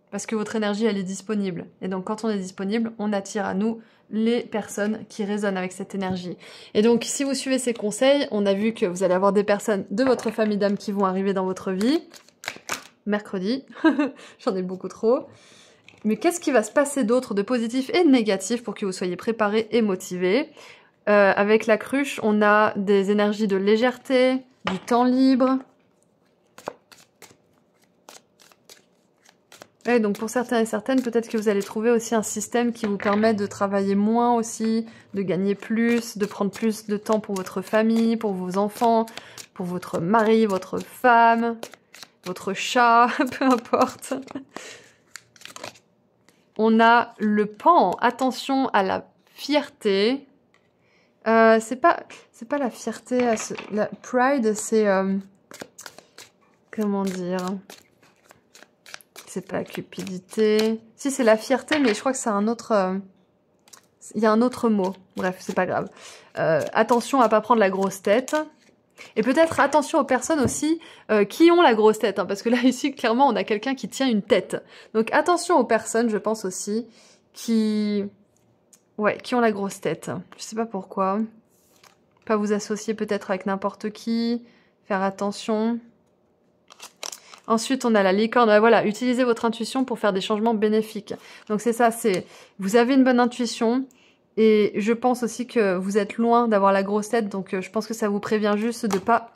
Parce que votre énergie, elle est disponible. Et donc, quand on est disponible, on attire à nous les personnes qui résonnent avec cette énergie. Et donc, si vous suivez ces conseils, on a vu que vous allez avoir des personnes de votre famille d'âme qui vont arriver dans votre vie. Mercredi. J'en ai beaucoup trop. Mais qu'est-ce qui va se passer d'autre de positif et de négatif pour que vous soyez préparés et motivés ? Avec la cruche, on a des énergies de légèreté, du temps libre. Et donc pour certains et certaines, peut-être que vous allez trouver aussi un système qui vous permet de travailler moins aussi, de gagner plus, de prendre plus de temps pour votre famille, pour vos enfants, pour votre mari, votre femme, votre chat, peu importe. On a le pan, attention à la fierté. C'est pas la fierté, la pride, c'est comment dire, c'est pas la cupidité, si c'est la fierté, mais je crois que c'est un autre, il y a un autre mot, bref, c'est pas grave. Attention à pas prendre la grosse tête, et peut-être attention aux personnes aussi qui ont la grosse tête, hein, parce que là ici clairement on a quelqu'un qui tient une tête, donc attention aux personnes, je pense aussi, qui ont la grosse tête. Je sais pas pourquoi. Pas vous associer peut-être avec n'importe qui. Faire attention. Ensuite, on a la licorne. Voilà, utilisez votre intuition pour faire des changements bénéfiques. Donc c'est ça, c'est... Vous avez une bonne intuition. Et je pense aussi que vous êtes loin d'avoir la grosse tête. Donc je pense que ça vous prévient juste de pas...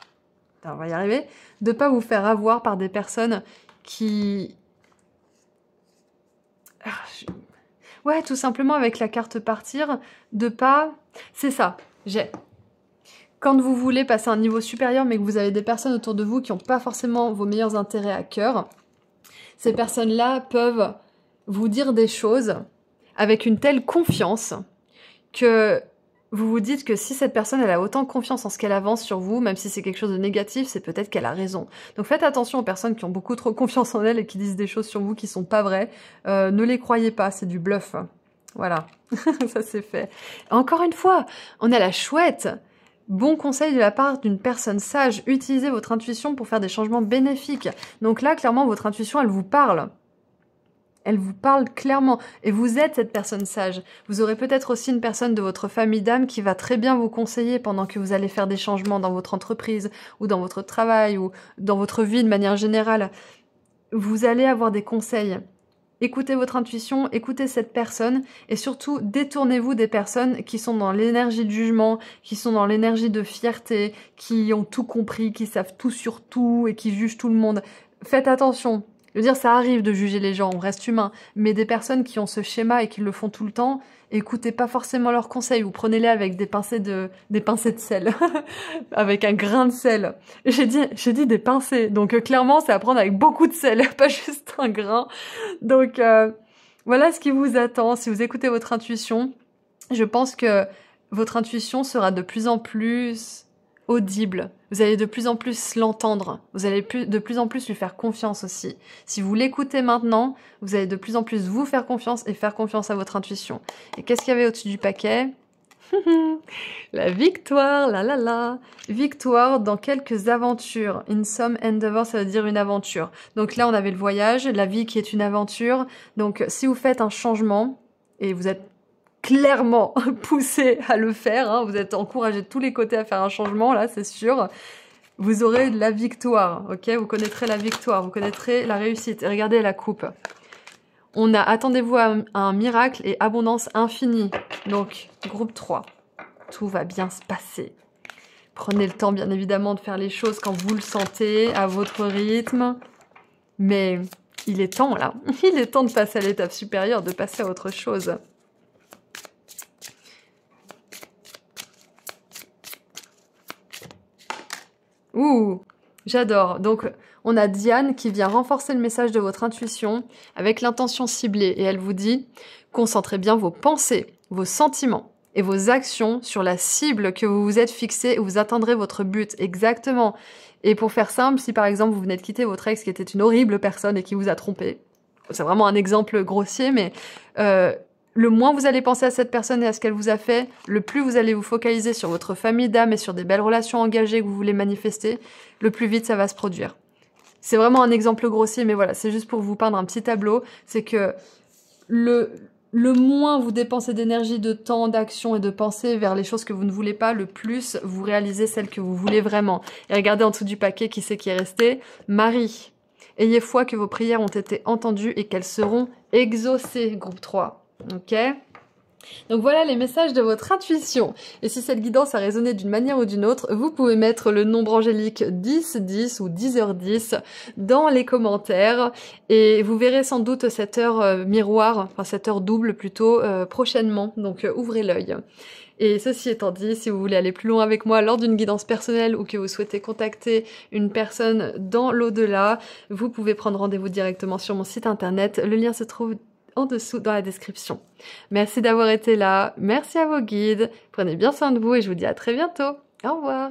Attends, on va y arriver. De pas vous faire avoir par des personnes qui... Ouais, tout simplement avec la carte partir, de pas... C'est ça. J'ai. Quand vous voulez passer à un niveau supérieur, mais que vous avez des personnes autour de vous qui n'ont pas forcément vos meilleurs intérêts à cœur, ces personnes-là peuvent vous dire des choses avec une telle confiance que vous vous dites que si cette personne elle a autant confiance en ce qu'elle avance sur vous, même si c'est quelque chose de négatif, c'est peut-être qu'elle a raison. Donc faites attention aux personnes qui ont beaucoup trop confiance en elles et qui disent des choses sur vous qui sont pas vraies. Ne les croyez pas, c'est du bluff. Voilà, ça c'est fait. Encore une fois, on a la chouette. Bon conseil de la part d'une personne sage, utilisez votre intuition pour faire des changements bénéfiques. Donc là, clairement, votre intuition, elle vous parle. Elle vous parle clairement. Et vous êtes cette personne sage. Vous aurez peut-être aussi une personne de votre famille d'âme qui va très bien vous conseiller pendant que vous allez faire des changements dans votre entreprise, ou dans votre travail, ou dans votre vie de manière générale. Vous allez avoir des conseils. Écoutez votre intuition, écoutez cette personne, et surtout, détournez-vous des personnes qui sont dans l'énergie de jugement, qui sont dans l'énergie de fierté, qui ont tout compris, qui savent tout sur tout, et qui jugent tout le monde. Faites attention. Je veux dire, ça arrive de juger les gens, on reste humain, mais des personnes qui ont ce schéma et qui le font tout le temps, écoutez pas forcément leurs conseils, ou prenez-les avec des pincées de sel, avec un grain de sel. J'ai dit des pincées, donc clairement c'est à prendre avec beaucoup de sel, pas juste un grain. Donc voilà ce qui vous attend. Si vous écoutez votre intuition, je pense que votre intuition sera de plus en plus audible. Vous allez de plus en plus l'entendre. Vous allez de plus en plus lui faire confiance aussi. Si vous l'écoutez maintenant, vous allez de plus en plus vous faire confiance et faire confiance à votre intuition. Et qu'est-ce qu'il y avait au-dessus du paquet? La victoire, la. Victoire dans quelques aventures. In some endeavor, ça veut dire une aventure. Donc là, on avait le voyage, la vie qui est une aventure. Donc si vous faites un changement, et vous êtes clairement poussé à le faire, hein, vous êtes encouragé de tous les côtés à faire un changement, là, c'est sûr. Vous aurez la victoire, ok? Vous connaîtrez la victoire, vous connaîtrez la réussite. Et regardez la coupe. On a attendez-vous à un miracle et abondance infinie. Donc, groupe 3. Tout va bien se passer. Prenez le temps, bien évidemment, de faire les choses quand vous le sentez, à votre rythme. Mais il est temps, là. Il est temps de passer à l'étape supérieure, de passer à autre chose. Ouh, j'adore. Donc, on a Diane qui vient renforcer le message de votre intuition avec l'intention ciblée. Et elle vous dit, concentrez bien vos pensées, vos sentiments et vos actions sur la cible que vous vous êtes fixée et vous atteindrez votre but. Exactement. Et pour faire simple, si par exemple vous venez de quitter votre ex qui était une horrible personne et qui vous a trompé, c'est vraiment un exemple grossier, mais le moins vous allez penser à cette personne et à ce qu'elle vous a fait, le plus vous allez vous focaliser sur votre famille d'âme et sur des belles relations engagées que vous voulez manifester, le plus vite ça va se produire. C'est vraiment un exemple grossier, mais voilà, c'est juste pour vous peindre un petit tableau. C'est que le moins vous dépensez d'énergie, de temps, d'action et de pensée vers les choses que vous ne voulez pas, le plus vous réalisez celles que vous voulez vraiment. Et regardez en dessous du paquet qui c'est qui est resté. Marie, ayez foi que vos prières ont été entendues et qu'elles seront exaucées, groupe 3. Ok? Donc voilà les messages de votre intuition. Et si cette guidance a résonné d'une manière ou d'une autre, vous pouvez mettre le nombre angélique 1010 ou 10h10 dans les commentaires. Et vous verrez sans doute cette heure miroir, enfin cette heure double plutôt, prochainement. Donc ouvrez l'œil. Et ceci étant dit, si vous voulez aller plus loin avec moi lors d'une guidance personnelle ou que vous souhaitez contacter une personne dans l'au-delà, vous pouvez prendre rendez-vous directement sur mon site internet. Le lien se trouve en dessous dans la description. Merci d'avoir été là, merci à vos guides, prenez bien soin de vous et je vous dis à très bientôt. Au revoir.